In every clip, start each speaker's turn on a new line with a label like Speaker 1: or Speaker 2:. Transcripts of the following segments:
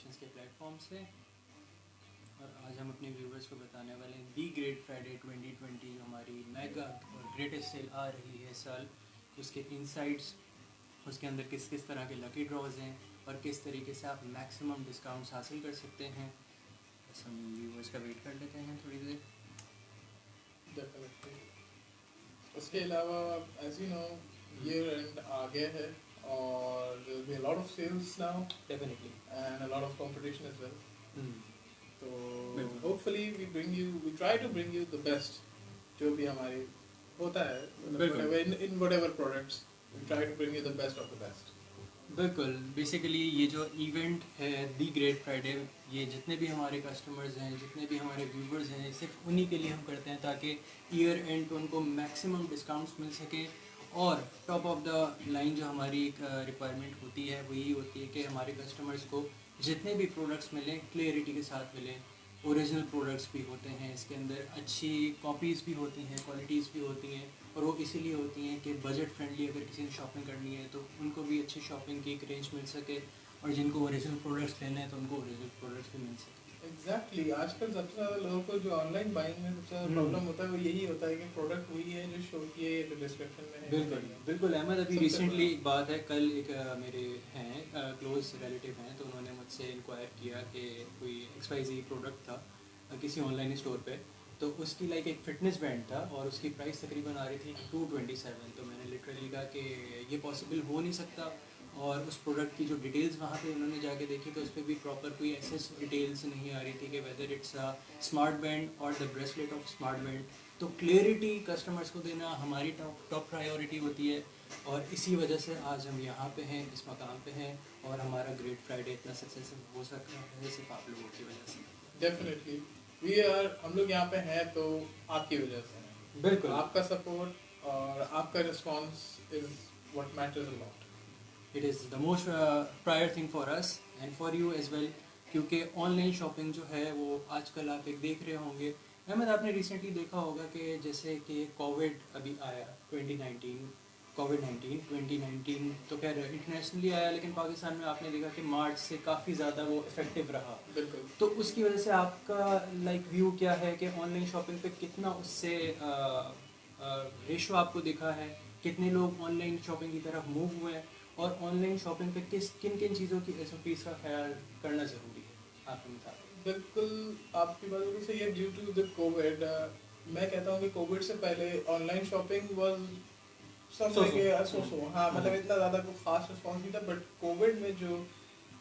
Speaker 1: Collections کے plate form سے، اور آج ہم اپنے ویورز کو بتانے والے ہیں دی گریٹ فرائیڈے 2020 جو ہماری میگا اور گریٹسٹ سیل آ رہی ہے اس سال، اس کے انسائٹس، اس کے اندر کس کس طرح کے لکی ڈراز ہیں اور کس طریقے سے آپ میکسیمم ڈسکاؤنٹس حاصل کر سکتے ہیں. بس ہم ویورز کا ویٹ کر لیتے ہیں تھوڑی دیر.
Speaker 2: ڈیفینیٹلی. اس کے علاوہ as you know year end آ گیا ہے اور there will be a lot of sales now
Speaker 1: definitely.
Speaker 2: and a lot of competition as well. تو
Speaker 1: بالکل.
Speaker 2: hopefully we try to bring you the best جو بھی ہماری ہوتا ہے in whatever products we try to bring you the best of the best.
Speaker 1: بالکل. Basically یہ جو ایونٹ ہے دی گریٹ فرائیڈے، یہ جتنے بھی ہمارے کسٹمرز ہیں، جتنے بھی ہمارے ویورز ہیں، صرف انہی کے لیے ہم کرتے ہیں تاکہ ایئر اینڈ پہ ان کو میکسیمم ڈسکاؤنٹس مل سکیں. اور ٹاپ آف دا لائن جو ہماری ایک ریکوائرمنٹ ہوتی ہے وہ یہی ہوتی ہے کہ ہمارے کسٹمرز کو جتنے بھی پروڈکٹس ملیں کلیئرٹی کے ساتھ ملیں. اوریجنل پروڈکٹس بھی ہوتے ہیں اس کے اندر، اچھی کاپیز بھی ہوتی ہیں، کوالٹیز بھی ہوتی ہیں، اور وہ اسی لیے ہوتی ہیں کہ بجٹ فرینڈلی اگر کسی نے شاپنگ کرنی ہے تو ان کو بھی اچھی شاپنگ کی ایک رینج مل سکے، اور جن کو اوریجنل پروڈکٹس لینے ہیں تو ان کو اوریجنل پروڈکٹس بھی مل سکے.
Speaker 2: ایگزیکٹلی. آج کل سب سے زیادہ لوگوں کو جو آن لائن بائنگ میں سب سے زیادہ پرابلم ہوتا ہے وہ یہی ہوتا ہے کہ پروڈکٹ وہی ہے جو شو کیے ڈسکرپشن میں ہے.
Speaker 1: بالکل بالکل. احمد ابھی ریسنٹلی ایک بات ہے، کل ایک میرے ہیں کلوز ریلیٹیو ہیں، تو انہوں نے مجھ سے انکوائر کیا کہ کوئی ایکس وائی زی پروڈکٹ تھا کسی آن لائن اسٹور پہ، تو اس کی لائک ایک فٹنس بینڈ تھا اور اس کی پرائس تقریباً آ رہی تھی 227. تو میں نے لٹرلی کہا کہ یہ پاسبل ہو نہیں سکتا، اور اس پروڈکٹ کی جو ڈیٹیلز وہاں پہ انہوں نے جا کے دیکھی تو اس پہ بھی پراپر کوئی ایسے ڈیٹیلز نہیں آ رہی تھی کہ ویدر اٹس اسمارٹ بینڈ اور دا بریسلیٹ آف اسمارٹ بینڈ. تو کلیئرٹی کسٹمرس کو دینا ہماری ٹاپ پرائیورٹی ہوتی ہے، اور اسی وجہ سے آج ہم یہاں پہ ہیں، اس مقام پہ ہیں، اور ہمارا گریٹ فرائیڈے اتنا سکسیسفل ہو سکتا ہے صرف آپ لوگوں کی وجہ سے.
Speaker 2: ڈیفینیٹلی. ہم لوگ یہاں پہ ہیں تو آپ کی وجہ سے ہیں.
Speaker 1: بالکل.
Speaker 2: آپ کا سپورٹ اور آپ کا response is what matters a lot.
Speaker 1: It is the most prior thing for us and for you as well, کیونکہ آن لائن شاپنگ جو ہے وہ آج کل آپ ایک دیکھ رہے ہوں گے. احمد آپ نے ریسنٹلی دیکھا ہوگا کہ جیسے کہ کووڈ ابھی آیا 2019 تو خیر انٹرنیشنلی آیا، لیکن پاکستان میں آپ نے دیکھا کہ مارچ سے کافی زیادہ وہ افیکٹو رہا.
Speaker 2: بالکل.
Speaker 1: تو اس کی وجہ سے آپ کا لائک ویو کیا ہے کہ آن لائن شاپنگ پہ کتنا اس سے ریشو آپ کو دکھا ہے، کتنے لوگ آن لائن شاپنگ کی طرف موو ہوئے ہیں، اور آن لائن شاپنگ پہ کن کن چیزوں کی ایس او پیز کا خیال کرنا ضروری ہے آپ کے مطابق؟
Speaker 2: بالکل آپ کی بات بالکل صحیح ہے. ڈیو ٹو دا کووڈ میں کہتا ہوں کہ کووڈ سے پہلے آن لائن شاپنگ واز سب ہاں مطلب اتنا زیادہ کوئی خاص رسپانس نہیں تھا. بٹ کووڈ میں جو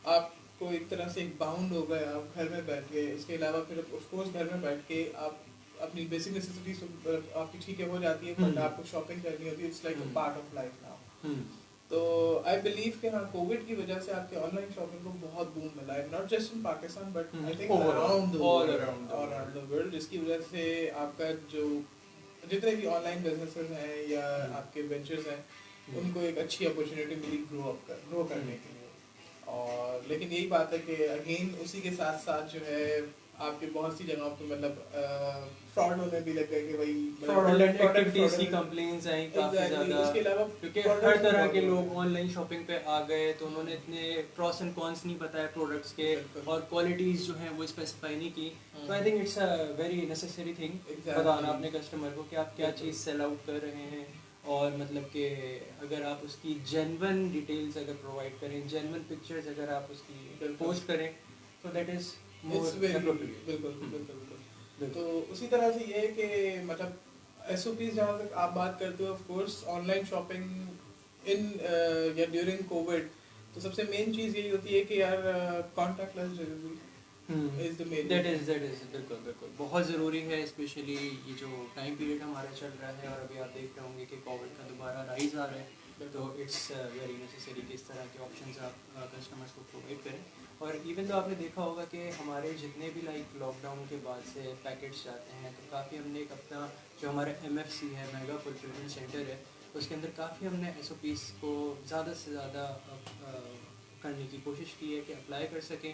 Speaker 2: آپ کو ایک طرح سے ایک باؤنڈ ہو گئے آپ گھر میں بیٹھ کے، اس کے علاوہ پھر آف کورس گھر میں بیٹھ کے آپ اپنی بیسک نیسیسٹیز آپ کی ٹھیک ہے ہو جاتی ہے، بٹ آپ کو شاپنگ کرنی ہوتی ہے. It's like a part of life now. تو آئی بلیو کہ ہاں کووڈ کی وجہ سے آپ کے آن لائن شاپنگ کو بہت بوم ملا ہے، not just in Pakistan but I think around the world, جس کی وجہ سے آپ کا جو جتنے بھی آن لائن بزنسز ہیں یا آپ کے وینچرز ہیں ان کو ایک اچھی اپرچونیٹی ملی گرو کرنے کے لیے. اور لیکن یہی بات ہے کہ اگین اسی کے ساتھ ساتھ جو ہے آپ کے بہت سی جگہوں پہ مطلب فراڈ ہونے بھی لگ گئے کہ
Speaker 1: ایکٹیویٹیز کی کمپلینس آئیں کافی زیادہ،
Speaker 2: اس کے علاوہ
Speaker 1: کیونکہ ہر طرح کے لوگ آن لائن شاپنگ پہ آ گئے تو انہوں نے اتنے پروس اینڈ کونس نہیں بتایا پروڈکٹس کے، اور کوالٹیز جو ہیں وہ اسپیسیفائی نہیں کی. تو I think it's a very necessary thing بتانا اپنے کسٹمر کو کہ آپ کیا چیز سیل آؤٹ کر رہے ہیں، اور مطلب کہ اگر آپ اس کی جینون ڈیٹیلز اگر پرووائڈ کریں، جینون پکچرز اگر آپ اس کی پوسٹ کریں تو دیٹ از
Speaker 2: بالکل. تو اسی طرح سے یہ ہے کہ مطلب ایس او پیز جہاں تک آپ بات کرتے ہو، of course online shopping in یا ڈیورنگ کووڈ تو سب سے مین چیز یہی ہوتی ہے کہ یار contactless delivery is the main.
Speaker 1: That is بالکل بہت ضروری ہے، اسپیشلی یہ جو ٹائم پیریڈ ہمارا چل رہا ہے، اور ابھی آپ دیکھ رہے ہوں گے کہ کووڈ کا دوبارہ رائز آ رہا ہے. تو اٹس ویری نیسیسری کہ اس طرح کے آپشنز آپ کسٹمرس کو پرووائڈ کریں. اور ایون تو آپ نے دیکھا ہوگا کہ ہمارے جتنے بھی لائک لاک ڈاؤن کے بعد سے پیکٹس جاتے ہیں تو کافی ہم نے ایک اپنا جو ہمارا MFC ہے میگا فلفلمنٹ سینٹر ہے، اس کے اندر کافی ہم نے ایس او پیز کو زیادہ سے زیادہ کرنے کی کوشش کی ہے کہ اپلائی کر سکیں.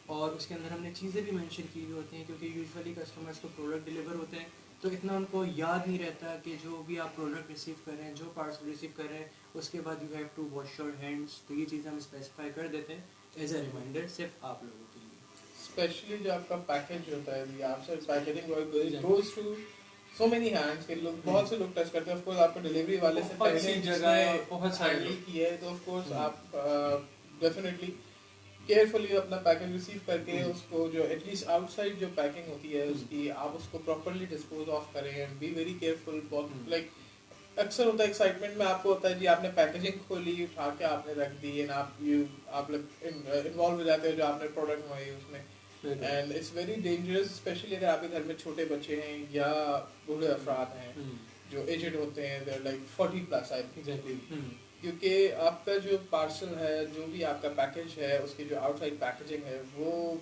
Speaker 1: اور اس کے اندر ہم نے چیزیں بھی مینشن کی ہوئی ہوتی ہیں، کیونکہ یوزولی کسٹمرس کو پروڈکٹ ڈلیور ہوتے ہیں تو اتنا ان کو یاد نہیں رہتا کہ جو بھی آپ پروڈکٹ ریسیو کر رہے ہیں، جو پارسل ریسیو کر رہے ہیں، اس کے بعد you have to wash your hands. تو یہ چیزیں ہم اسپیسیفائی کر دیتے ہیں ایز اے ریمائنڈر صرف آپ لوگوں کے لیے.
Speaker 2: اسپیشلی جو آپ کا پیکج ہوتا ہے آپ سے packaging goes through so many hands کے لوگ بہت سے لوگ ٹچ کرتے ہیں. آف کورس آپ کو ڈلیوری والے سے پہلے جگہ بہت ہینڈل کی ہے تو آف کورس آپ ڈیفینیٹلی کیئرفلی اپنا پیکج ریسیو کر کے اس کو جو ایٹ لیسٹ آؤٹ سائڈ جو پیکنگ ہوتی ہے اس کی آپ اس کو پراپرلی ڈسپوز آف کریں اینڈ بی ویری کیئرفل. بہت لائک اکثر ہوتا ہے ایکسائٹمنٹ میں آپ کو ہوتا ہے جی آپ نے پیکیجنگ کھولی اٹھا کے آپ نے رکھ دی اینڈ آپ انوالو ہو جاتے ہو جو آپ نے پروڈکٹ منگائی اس میں. And it's very dangerous especially اگر آپ کے گھر میں چھوٹے بچے ہیں یا بوڑھے افراد ہیں جو ایجڈ ہوتے ہیں دے لائک 40+ کیونکہ آپ کا جو پارسل ہے جو بھی آپ کا پیکج ہے اس کی جو آؤٹ سائڈ پیکیجنگ ہے وہ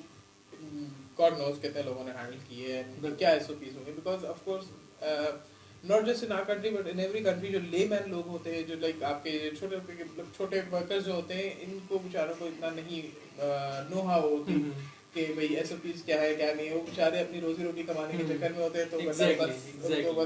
Speaker 2: گاڈ نوز کتنے لوگوں نے ہینڈل کی ہے کیا ایس او پیز ہوں گے because of course not just in our country but in every country جو لے مین لوگ ہوتے ہیں جو لائک آپ کے چھوٹے ورکرز جو ہوتے ہیں ان کو بیچاروں کو اتنا نہیں نو ہاؤ ہوتی کہ بھائی ایس او پیز کیا ہے کیا نہیں ہے. وہ بیچارے اپنی روزی روٹی کمانے کے چکر میں ہوتے ہیں تو بس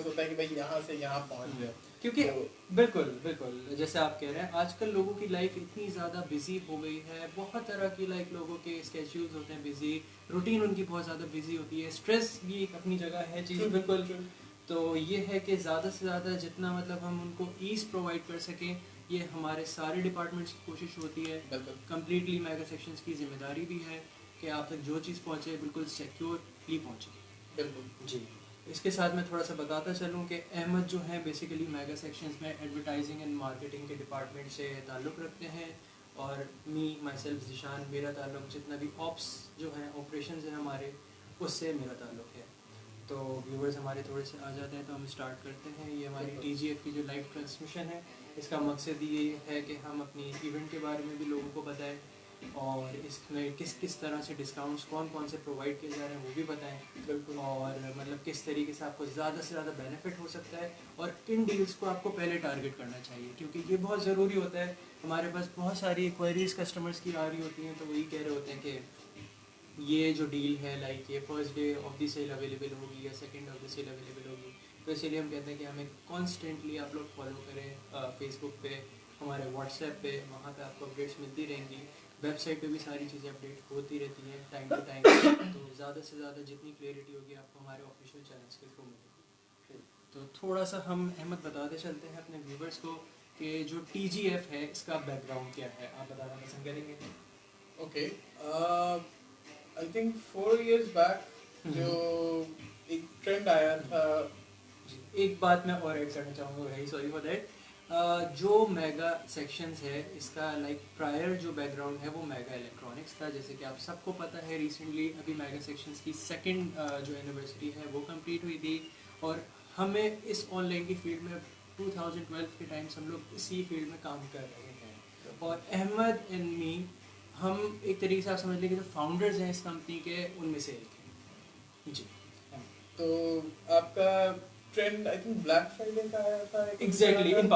Speaker 2: ہوتا ہے کہ بھائی یہاں سے یہاں پہنچ جائے.
Speaker 1: کیونکہ بالکل بالکل جیسے آپ کہہ رہے ہیں آج کل لوگوں کی لائف اتنی زیادہ بزی ہو گئی ہے, بہت طرح کی لائک لوگوں کے اسکیجولز ہوتے ہیں بزی, روٹین ان کی بہت زیادہ بزی ہوتی ہے, اسٹریس بھی ایک اپنی جگہ ہے چیز بالکل. تو یہ ہے کہ زیادہ سے زیادہ جتنا مطلب ہم ان کو ایز پرووائڈ کر سکیں یہ ہمارے سارے ڈپارٹمنٹس کی کوشش ہوتی ہے. کمپلیٹلی میگا سیکشنز کی ذمہ داری بھی ہے کہ آپ تک جو چیز پہنچے بالکل سیکیورلی پہنچے. بالکل جی. اس کے ساتھ میں تھوڑا سا بتاتا چلوں کہ احمد جو ہیں بیسیکلی میگا سیکشنز میں ایڈورٹائزنگ اینڈ مارکیٹنگ کے ڈپارٹمنٹ سے تعلق رکھتے ہیں, اور مائی سیلف ذیشان میرا تعلق جتنا بھی آپس جو ہیں آپریشنز ہیں ہمارے اس سے میرا تعلق ہے. تو ویورز ہمارے تھوڑے سے آ جاتے ہیں تو ہم اسٹارٹ کرتے ہیں. یہ ہماری ٹی جی ایف کی جو لائیو ٹرانسمیشن ہے اس کا مقصد یہ ہے کہ ہم اپنی ایونٹ کے بارے میں بھی لوگوں کو بتائیں اور اس میں کس طرح سے ڈسکاؤنٹس کون سے پرووائڈ کیے جا رہے ہیں وہ بھی بتائیں. بالکل. اور مطلب کس طریقے سے آپ کو زیادہ سے زیادہ بینیفٹ ہو سکتا ہے اور کن ڈیلز کو آپ کو پہلے ٹارگٹ کرنا چاہیے کیونکہ یہ بہت ضروری ہوتا ہے. ہمارے پاس بہت ساری کوئریز کسٹمرز کی آ رہی ہوتی ہیں تو وہی کہہ رہے ہوتے ہیں کہ یہ جو ڈیل ہے لائک یہ first day of the sale available ہوگی یا second of the sale available ہوگی. تو اسی لیے ہم کہتے ہیں کہ ہمیں کانسٹنٹلی آپ لوگ فالو کریں فیس بک پہ, ہمارے واٹس ایپ پہ, وہاں پہ آپ کو اپڈیٹس ملتی رہیں گی. ویب سائٹ پہ بھی ساری چیزیں اپڈیٹ ہوتی رہتی ہیں ٹائم ٹو ٹائم. تو زیادہ سے زیادہ جتنی کلیئرٹی ہوگی آپ کو ہمارے آفیشیل چینلس کے تھرو ملے گی. تو تھوڑا سا ہم احمد بتاتے چلتے ہیں اپنے ویورس کو کہ جو ٹی جی ایف ہے اس کا بیک گراؤنڈ کیا ہے, آپ بتانا پسند کریں گے؟
Speaker 2: Okay, I think 4 years back جو ایک ٹرینڈ آیا تھا.
Speaker 1: ایک بات میں اور ایڈ کرنا چاہوں گا, ویری سوری فار دیٹ. جو میگا سیکشنز ہے اس کا لائک پرائر جو بیک گراؤنڈ ہے وہ میگا الیکٹرانکس تھا. جیسے کہ آپ سب کو پتہ ہے ریسنٹلی ابھی میگا سیکشنز کی سیکنڈ جو اینیورسری ہے وہ کمپلیٹ ہوئی تھی, اور ہمیں اس آن لائن کی فیلڈ میں 2012 کے ٹائم سے ہم لوگ اسی فیلڈ میں کام کر رہے ہیں. اور احمد اینڈ می ہم ایک طریقے سے آپ سمجھ لیں کہ جو فاؤنڈرز ہیں اس کمپنی کے ان میں سے ایک ہیں. جی.
Speaker 2: تو آپ کا trend I think Black Friday کا آیا تھا
Speaker 1: exactly in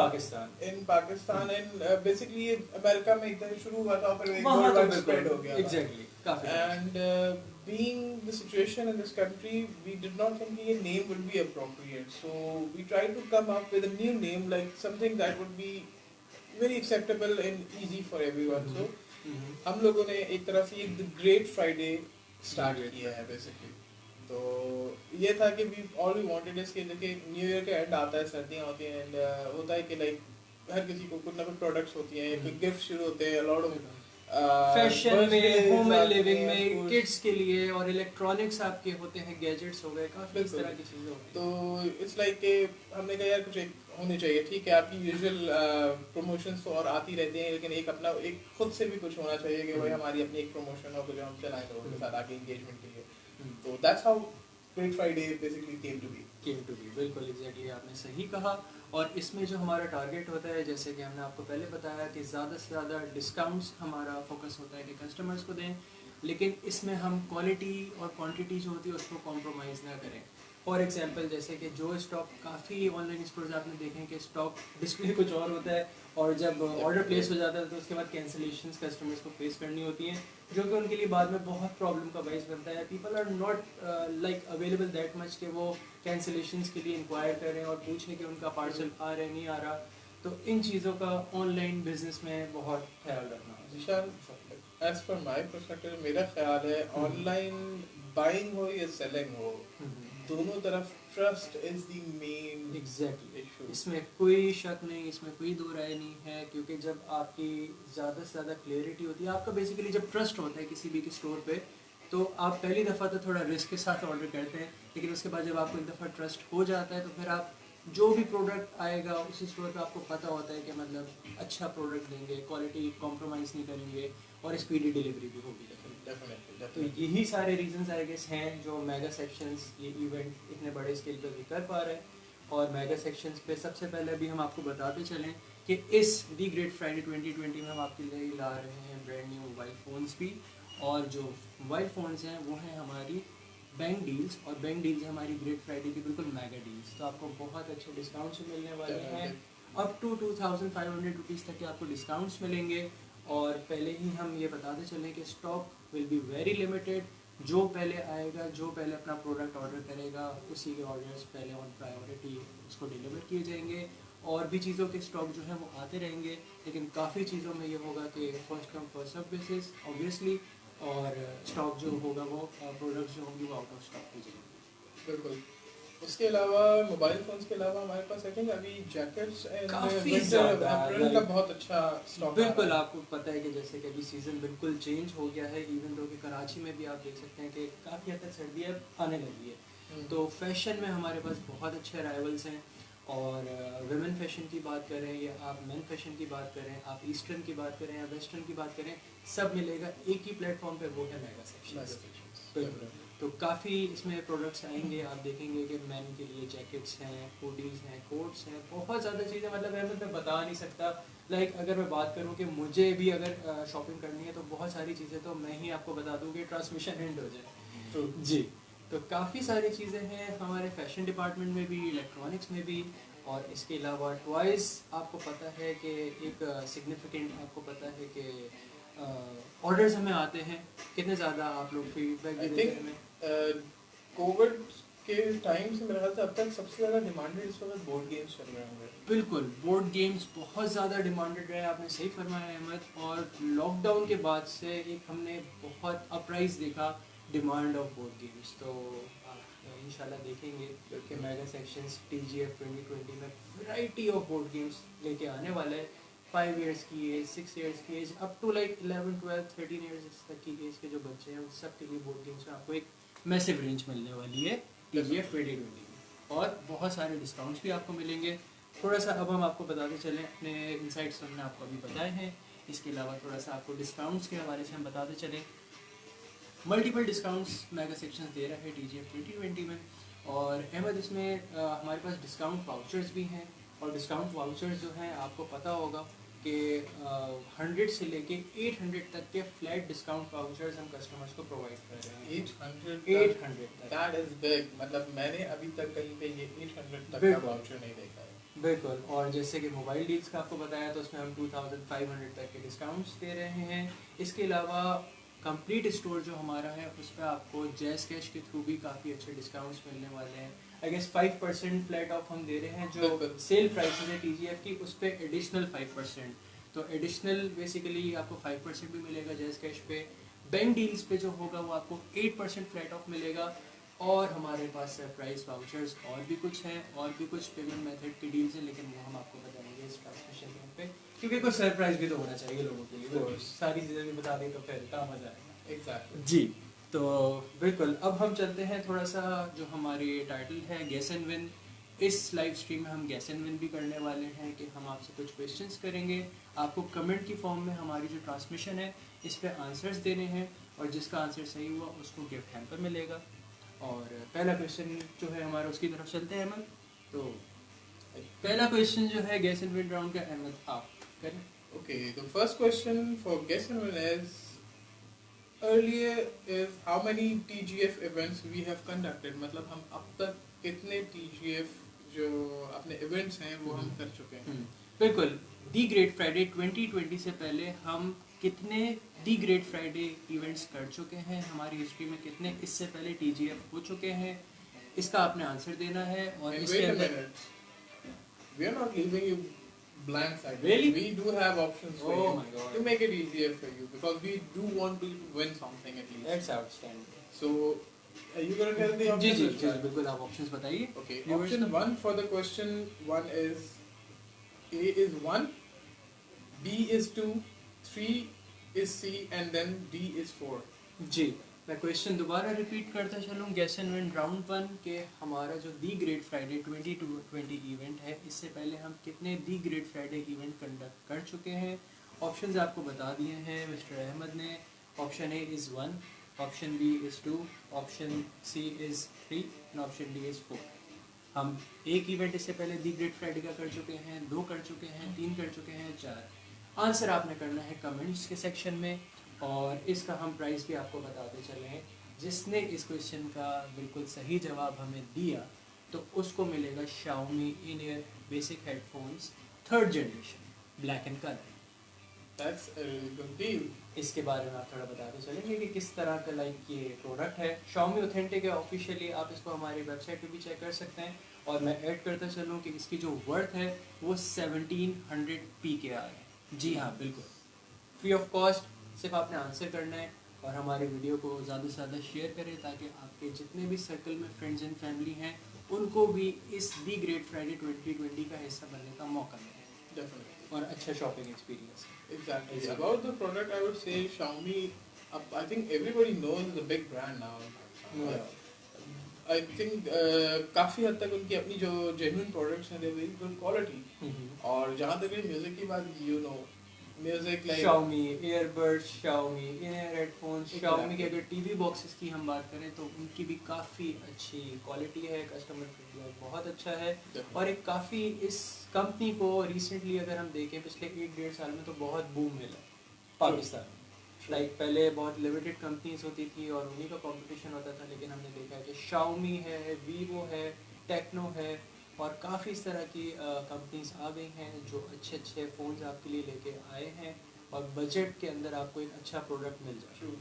Speaker 2: Pakistan and basically America میں ایک دم شروع ہوا تھا پھر ورلڈ وائڈ اسپریڈ ہو گیا.
Speaker 1: Exactly.
Speaker 2: And being the situation in this country we did not think that a name would be appropriate, so we tried to come up with a new name like something that would be very acceptable and easy for everyone. So ہم لوگوں نے ایک طرح سے ایک great Friday start کیا ہے basically. تو یہ تھا کہ we all we wanted is کہ دیکھیں نیو ایئر کا اینڈ آتا ہے, سردیاں ہوتی ہیں اینڈ ہوتا ہے کہ لائک ہر کسی کو کچھ نہ کچھ پروڈکٹس ہوتی ہیں, کوئی گفٹ شروع ہوتے ہیں, لاٹ آف
Speaker 1: فیشن میں, ہوم اینڈ لیونگ میں, کڈس کے لیے, اور الیکٹرانکس آپ کے ہوتے ہیں, گیجٹس ہو گئے, کافی اس طرح کی چیزیں ہوتی ہیں.
Speaker 2: تو اٹس لائک کہ ہم نے کہا یار کچھ ایک ہونی چاہیے. ٹھیک ہے آپ کی یوزول پروموشنس تو اور آتی رہتی ہیں لیکن ایک اپنا ایک خود سے بھی کچھ ہونا چاہیے کہ بھائی ہماری اپنی ایک پروموشن ہو جو ہم چلائیں لوگوں کے ساتھ آگے انگیجمنٹ کے لیے. تو that's how great Friday basically came to be.
Speaker 1: بالکل ایگزیکٹلی آپ نے صحیح کہا. اور اس میں جو ہمارا ٹارگیٹ ہوتا ہے جیسے کہ ہم نے آپ کو پہلے بتایا کہ زیادہ سے زیادہ ڈسکاؤنٹس ہمارا فوکس ہوتا ہے کہ کسٹمرز کو دیں, لیکن اس میں ہم کوالٹی اور کوانٹٹی جو ہوتی ہے اس کو کمپرومائز نہ کریں. فار ایگزامپل جیسے کہ جو stock coffee on line stores آپ نے دیکھیں کہ اسٹاک ڈسپلے کچھ اور ہوتا ہے اور جب آرڈر پلیس ہو جاتا ہے تو اس کے بعد کینسلیشنز کسٹمرز کو فیس کرنی ہوتی ہیں جو کہ ان کے لیے بعد میں بہت پرابلم کا باعث بنتا ہے. People are not like available that much کہ وہ کینسلیشنز کے لیے انکوائر کریں اور پوچھیں کہ ان کا پارسل آ رہا ہے نہیں آ رہا. تو ان چیزوں کا آن لائن بزنس میں بہت خیال رکھنا.
Speaker 2: Zeeshan as per my perspective میرا خیال ہے آن لائن بائنگ ہو یا سیلنگ ہو دونوں طرف trust is the main
Speaker 1: exactly
Speaker 2: issue.
Speaker 1: اس میں کوئی شک نہیں, اس میں کوئی دو رائے نہیں ہے, کیونکہ جب آپ کی زیادہ سے زیادہ کلیئرٹی ہوتی ہے, آپ کا بیسیکلی جب ٹرسٹ ہوتا ہے کسی بھی کے اسٹور پہ, تو آپ پہلی دفعہ تو تھوڑا رسک کے ساتھ آرڈر کرتے ہیں, لیکن اس کے بعد جب آپ کو ایک دفعہ ٹرسٹ ہو جاتا ہے تو پھر آپ جو بھی پروڈکٹ آئے گا اسی اسٹور پہ آپ کو پتہ ہوتا ہے کہ مطلب اچھا پروڈکٹ دیں گے, کوالٹی کمپرومائز نہیں کریں گے, اور اسپیڈی ڈیلیوری بھی ہوگی. تو یہی سارے ریزنز آئی گیس ہیں جو میگا سیکشنز یہ ایونٹ اتنے بڑے اسکیل پہ بھی کر پا رہے ہیں. اور میگا سیکشنز پہ سب سے پہلے ابھی ہم آپ کو بتاتے چلیں کہ اس دی گریٹ فرائیڈے 2020 میں ہم آپ کے لیے لا رہے ہیں برانڈ نیو موبائل فونس بھی, اور جو موبائل فونس ہیں وہ ہیں ہماری بینک ڈیلز, اور بینک ڈیلز ہماری گریٹ فرائیڈے کی بالکل میگا ڈیلز. تو آپ کو بہت اچھے ڈسکاؤنٹس ملنے والے ہیں, اپ ٹو 2500 روپیز تک کے آپ کو ڈسکاؤنٹس ملیں گے. اور پہلے ہی ہم یہ بتاتے چلیں کہ stock will be very limited, جو پہلے آئے گا, جو پہلے اپنا پروڈکٹ آرڈر کرے گا, اسی کے آرڈرس پہلے آن پرائیورٹی اس کو ڈیلیور کیے جائیں گے. اور بھی چیزوں کے اسٹاک جو ہیں وہ آتے رہیں گے, لیکن کافی چیزوں میں یہ ہوگا کہ first come first serve basis obviously, اور اسٹاک جو ہوگا وہ پروڈکٹس جو ہوں گے وہ آؤٹ آف اسٹاک ہو جائیں گے.
Speaker 2: بالکل. اس کے علاوہ موبائل فونس کے علاوہ ہمارے پاس آئی تھنک ابھی جیکٹس
Speaker 1: کافی زیادہ
Speaker 2: کا بہت اچھا اسٹاک.
Speaker 1: بالکل آپ کو پتہ ہے کہ جیسے کہ ابھی سیزن بالکل چینج ہو گیا ہے, ایون دو کہ کراچی میں بھی آپ دیکھ سکتے ہیں کہ کافی حد تک سردی اب آنے لگی ہے. تو فیشن میں ہمارے پاس بہت اچھے ارائیولس ہیں, اور ویمن فیشن کی بات کریں یا آپ مین فیشن کی بات کریں, آپ ایسٹرن کی بات کریں یا ویسٹرن کی بات کریں, سب ملے گا ایک ہی پلیٹ فارم پہ, وہ ہے میگا سیکشن. تو کافی اس میں پروڈکٹس آئیں گے, آپ دیکھیں گے کہ مین کے لیے جیکٹس ہیں, ہوڈیز ہیں, کوٹس ہیں, بہت زیادہ چیزیں, مطلب احمد میں بتا نہیں سکتا. لائک اگر میں بات کروں کہ مجھے بھی اگر شاپنگ کرنی ہے تو بہت ساری چیزیں تو میں ہی آپ کو بتا دوں کہ ٹرانسمیشن اینڈ ہو جائے. جی, تو کافی ساری چیزیں ہیں ہمارے فیشن ڈپارٹمنٹ میں بھی, الیکٹرانکس میں بھی, اور اس کے علاوہ ٹوائز آپ کو پتہ ہے کہ ایک سگنیفیکنٹ آپ کو پتہ ہے کہ آرڈرز ہمیں آتے ہیں کتنے زیادہ, آپ لوگ فیڈ بیک دیتے ہیں ہمیں.
Speaker 2: کووڈ کے ٹائم سے میرے خیال سے اب تک سب سے زیادہ ڈیمانڈیڈ اس وقت بورڈ گیمس چل رہے ہوں گے.
Speaker 1: بالکل, بورڈ گیمز بہت زیادہ ڈیمانڈیڈ رہے, آپ نے صحیح فرمایا احمد. اور لاک ڈاؤن کے بعد سے ایک ہم نے بہت اپرائز دیکھا ڈیمانڈ آف بورڈ گیمز. تو انشاءاللہ دیکھیں گے کہ میگا سیکشنز TGF 2020 میں ورائٹی آف بورڈ گیمز لے کے آنے والا ہے. 5 ایئرس کی ایج, 6 ایئرس کی age, up to like 11, 12, 13 years تک کی ایج کے جو بچے ہیں ان سب کے لیے بورڈ گیمس میں آپ کو ایک میسو رینج ملنے والی ہے TGF 2020 میں, اور بہت سارے ڈسکاؤنٹس بھی آپ کو ملیں گے. تھوڑا سا اب ہم آپ کو بتاتے چلیں اپنے انسائٹس ہم نے آپ کو ابھی بتائے ہیں, اس کے علاوہ تھوڑا سا آپ کو ڈسکاؤنٹس کے حوالے سے ہم بتاتے چلیں. ملٹیپل ڈسکاؤنٹس میگا سیکشن دے رہا ہے TGF 2020 میں, اور احمد اس میں ہمارے پاس ڈسکاؤنٹ واؤچرز بھی ہیں, اور ڈسکاؤنٹ واؤچرز جو ہیں آپ کو پتہ ہوگا کہ 100 سے لے کے 800 تک کے فلیٹ ڈسکاؤنٹ واؤچرز ہم کسٹمرز کو پرووائڈ کر رہے ہیں. 800
Speaker 2: دیٹ از بگ, مطلب میں نے ابھی تک کہیں پہ یہ 800 تک کا واؤچر نہیں دیکھا ہے.
Speaker 1: بالکل, اور جیسے کہ موبائل ڈیلز کا آپ کو بتایا تو اس میں ہم 2500 تک کے ڈسکاؤنٹس دے رہے ہیں. اس کے علاوہ کمپلیٹ اسٹور جو ہمارا ہے اس پہ آپ کو جیز کیش کے تھرو بھی کافی اچھے ڈسکاؤنٹس ملنے والے ہیں. آئی گیس 5% فلیٹ آف ہم دے رہے ہیں, جو سیل پرائسز ہے TGF کی اس پہ ایڈیشنل 5%. تو ایڈیشنل بیسیکلی آپ کو 5% بھی ملے گا جیز کیش پہ. بینک ڈیلز پہ جو ہوگا وہ آپ کو 8% فلیٹ آف ملے گا. اور ہمارے پاس سرپرائز واؤچرز اور بھی کچھ ہیں, اور بھی کچھ پیمنٹ میتھڈ کی ڈیلز ہیں, لیکن وہ ہم آپ کو بتائیں گے اس ٹرانسمیشن پہ, کیونکہ کوئی سرپرائز بھی تو ہونا چاہیے لوگوں کے لیے. ساری چیزیں بھی بتا دیں تو پھر کام مزہ آئے گا.
Speaker 2: ایگزیکٹلی.
Speaker 1: جی, تو بالکل اب ہم چلتے ہیں تھوڑا سا جو ہماری ٹائٹل ہے گیس اینڈ ون. اس لائیو اسٹریم میں ہم گیس اینڈ ون بھی کرنے والے ہیں کہ ہم آپ سے کچھ کویشچنس کریں گے, آپ کو کمنٹ کی فارم میں ہماری جو ٹرانسمیشن ہے اس پہ آنسرز دینے ہیں, اور جس کا آنسر صحیح ہوا اس کو گفٹ ہیمپر ملے گا. اور پہلا کویشچن جو ہے ہمارا اس کی طرف چلتے ہیں احمد. تو پہلا کویشچن جو ہے گیس اینڈ ون راؤنڈ کا, احمد آپ کریں.
Speaker 2: Okay, the first question for guess and win is earlier is how many TGF events we have conducted. مطلب ہم اب تک کتنے TGF جو اپنے ایونٹس ہیں وہ ہم کر چکے ہیں.
Speaker 1: بالکل, دی گریٹ فرائیڈے 2020 سے پہلے ہم کتنے دی گریٹ فرائیڈے ایونٹس کر چکے ہیں, ہماری ہسٹری میں کتنے اس سے پہلے TGF ہو چکے ہیں, اس کا آپ نے آنسر دینا ہے. اور اس کے اندر
Speaker 2: we are not leaving you blank site.
Speaker 1: Really?
Speaker 2: We do have options for
Speaker 1: Oh
Speaker 2: you
Speaker 1: my God.
Speaker 2: to make it easier for you, because we do want to win something at least.
Speaker 1: That's outstanding.
Speaker 2: So, are you gonna tell the
Speaker 1: ji
Speaker 2: options?
Speaker 1: Ji
Speaker 2: or
Speaker 1: ji
Speaker 2: shall I?
Speaker 1: बिल्कुल आप options बताइए.
Speaker 2: Okay.
Speaker 1: Viewers
Speaker 2: Option
Speaker 1: को-
Speaker 2: 1 for the question 1 is A is 1, B is 2, 3 is C, and then D is 4.
Speaker 1: जी मैं question दोबारा repeat करता चलूँ. Guess and win round 1 के हमारा जो दी ग्रेट फ्राइडे 2020 इवेंट है, इससे पहले हम कितने दी ग्रेट फ्राइडे इवेंट कंडक्ट कर चुके हैं. ऑप्शंस आपको बता दिए हैं मिस्टर अहमद ने. Option A is 1, option B is 2, option C is 3 and option D is 4. हम एक इवेंट इससे पहले दी ग्रेट फ्राइडे का कर चुके हैं, 2 कर चुके हैं, 3 कर चुके हैं, 4. आंसर आपने करना है कमेंट्स के सेक्शन में, और इसका हम प्राइस भी आपको बताते चले हैं. जिसने इस क्वेश्चन का बिल्कुल सही जवाब हमें दिया तो उसको मिलेगा Xiaomi in-ear basic headphones 3rd generation black and colour.
Speaker 2: That's a really good deal.
Speaker 1: इसके बारे में आप थोड़ा बताते चलेंगे कि किस तरह का लाइक ये प्रोडक्ट है. Xiaomi ऑथेंटिक है ऑफिशियली, आप इसको हमारी वेबसाइट पे भी चेक कर सकते हैं. और मैं ऐड करता चलूँ कि इसकी जो वर्थ है वो 1700 PKR है. जी हाँ बिल्कुल फ्री ऑफ कॉस्ट. सिर्फ आपने आंसर करना है और हमारे वीडियो को ज़्यादा से ज़्यादा शेयर करें ताकि आपके जितने भी सर्कल में फ्रेंड्स एंड फैमिली हैं उनको भी इस दी ग्रेट फ्राइडे 2020 का हिस्सा बनने का मौका मिले.
Speaker 2: Definitely.
Speaker 1: और अच्छा shopping experience.
Speaker 2: Exactly. About the product, I would say Xiaomi. I think everybody knows it's a big brand now. I think काफ़ी हद तक उनकी अपनी जो genuine products हैं, they're very good quality. और जहाँ तक म्यूजिक की बात, you know, music like
Speaker 1: Xiaomi earbuds, Xiaomi in-ear headphones, Xiaomi के अगर टीवी बॉक्सेस की हम बात करें तो उनकी भी काफ़ी अच्छी क्वालिटी है, कस्टमर फीडबैक बहुत अच्छा है. और एक काफ़ी इस कंपनी को रिसेंटली अगर हम देखें पिछले 1-1.5 साल में तो बहुत बूम मिला पाकिस्तान में. लाइक पहले बहुत लिमिटेड कंपनीज होती थी और उन्हीं का कंपटीशन होता था, लेकिन हमने देखा है कि Xiaomi है, Vivo है, टेक्नो है और काफ़ी इस तरह की कंपनीज आ गई हैं जो अच्छे अच्छे फ़ोन्स आपके लिए लेके आए हैं और बजट के अंदर आपको एक अच्छा प्रोडक्ट मिल जाए.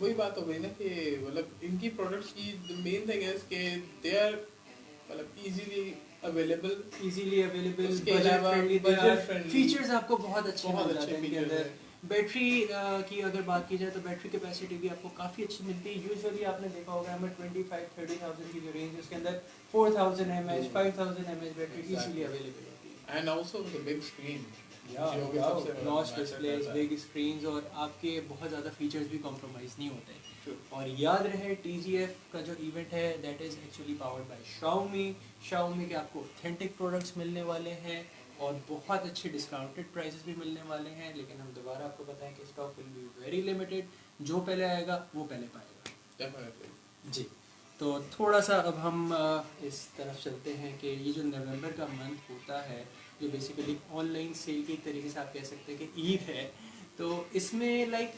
Speaker 2: वही बात हो गई ना कि मतलब इनकी प्रोडक्ट्स की मेन थिंग है कि दे आर मतलब इजीली अवेलेबल.
Speaker 1: उसके
Speaker 2: बजट
Speaker 1: अलावा
Speaker 2: फ्रेंडली
Speaker 1: फीचर्स आपको बहुत अच्छे मिल जाते हैं इनके
Speaker 2: फीचर्स
Speaker 1: अंदर. बैटरी की अगर बात की जाए तो बैटरी कैपेसिटी भी आपको काफ़ी अच्छी मिलती है. यूजुअली आपने देखा होगा हमें 25-30,000 की जो रेंज है उसके अंदर 4000 mAh 5000 mAh battery easily available होती है.
Speaker 2: And also with the big screen
Speaker 1: notch displays, big screens और आपके बहुत ज़्यादा फीचर्स भी कॉम्प्रोमाइज़ नहीं होते. और याद रहे TGF का जो इवेंट है that is actually powered by Xiaomi के आपको ऑथेंटिक प्रोडक्ट्स मिलने वाले हैं और बहुत अच्छे डिस्काउंटेड प्राइसेस भी मिलने वाले हैं. लेकिन हम दोबारा आपको बताएं कि stock will be very limited. जो पहले आएगा वो पहले पाएगा.
Speaker 2: डेफिनेटली
Speaker 1: जी. तो थोड़ा सा अब हम इस तरफ चलते हैं कि ये जो नवंबर का मंथ होता है जो बेसिकली ऑनलाइन सेल की तरीके से आप कह सकते हैं कि ईद है, तो इसमें लाइक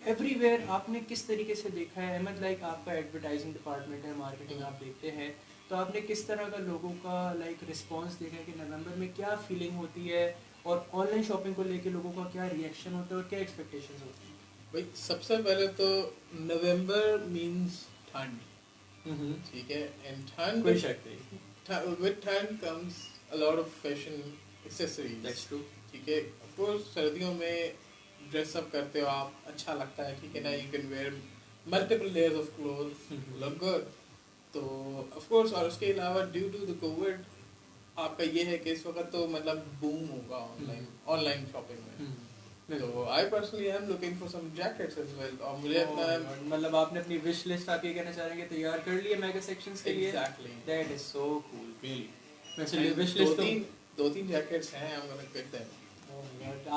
Speaker 1: एवरीवेयर आपने किस तरीके से देखा है अहमद? लाइक आपका एडवर्टाइजिंग डिपार्टमेंट है, मार्केटिंग आप देखते हैं, तो आपने किस तरह का लोगों का लाइक रिस्पांस देखा है कि नवंबर में क्या फीलिंग होती है और ऑनलाइन शॉपिंग को लेके लोगों का क्या रिएक्शन होता है और क्या एक्सपेक्टेशंस होती हैं?
Speaker 2: भाई सबसे पहले तो नवंबर मींस ठंड. ठीक है. एंड ठंड
Speaker 1: कोई शक नहीं.
Speaker 2: विद ठंड comes a lot of fashion accessories.
Speaker 1: That's true.
Speaker 2: ठीक है. ऑफ कोर्स सर्दियों में ड्रेस अप करते हो आप, अच्छा लगता है. ठीक है ना. You can wear multiple layers of clothes, look good. तो ऑफ कोर्स और उसके अलावा ड्यू टू द कोविड आपका ये है कि इस वक्त तो मतलब बूम होगा ऑनलाइन शॉपिंग में. तो I personally I am looking for some jackets as well. और मुझे अपना
Speaker 1: मतलब आपने अपनी विश लिस्ट आप ये कहना चाह रहे हैं कि तैयार कर लिए मेगा सेक्शंस के लिए?
Speaker 2: Exactly.
Speaker 1: That is so cool really. वैसे
Speaker 2: And
Speaker 1: विश लिस्ट तो
Speaker 2: दो तीन जैकेट्स हैं. I am gonna pick them.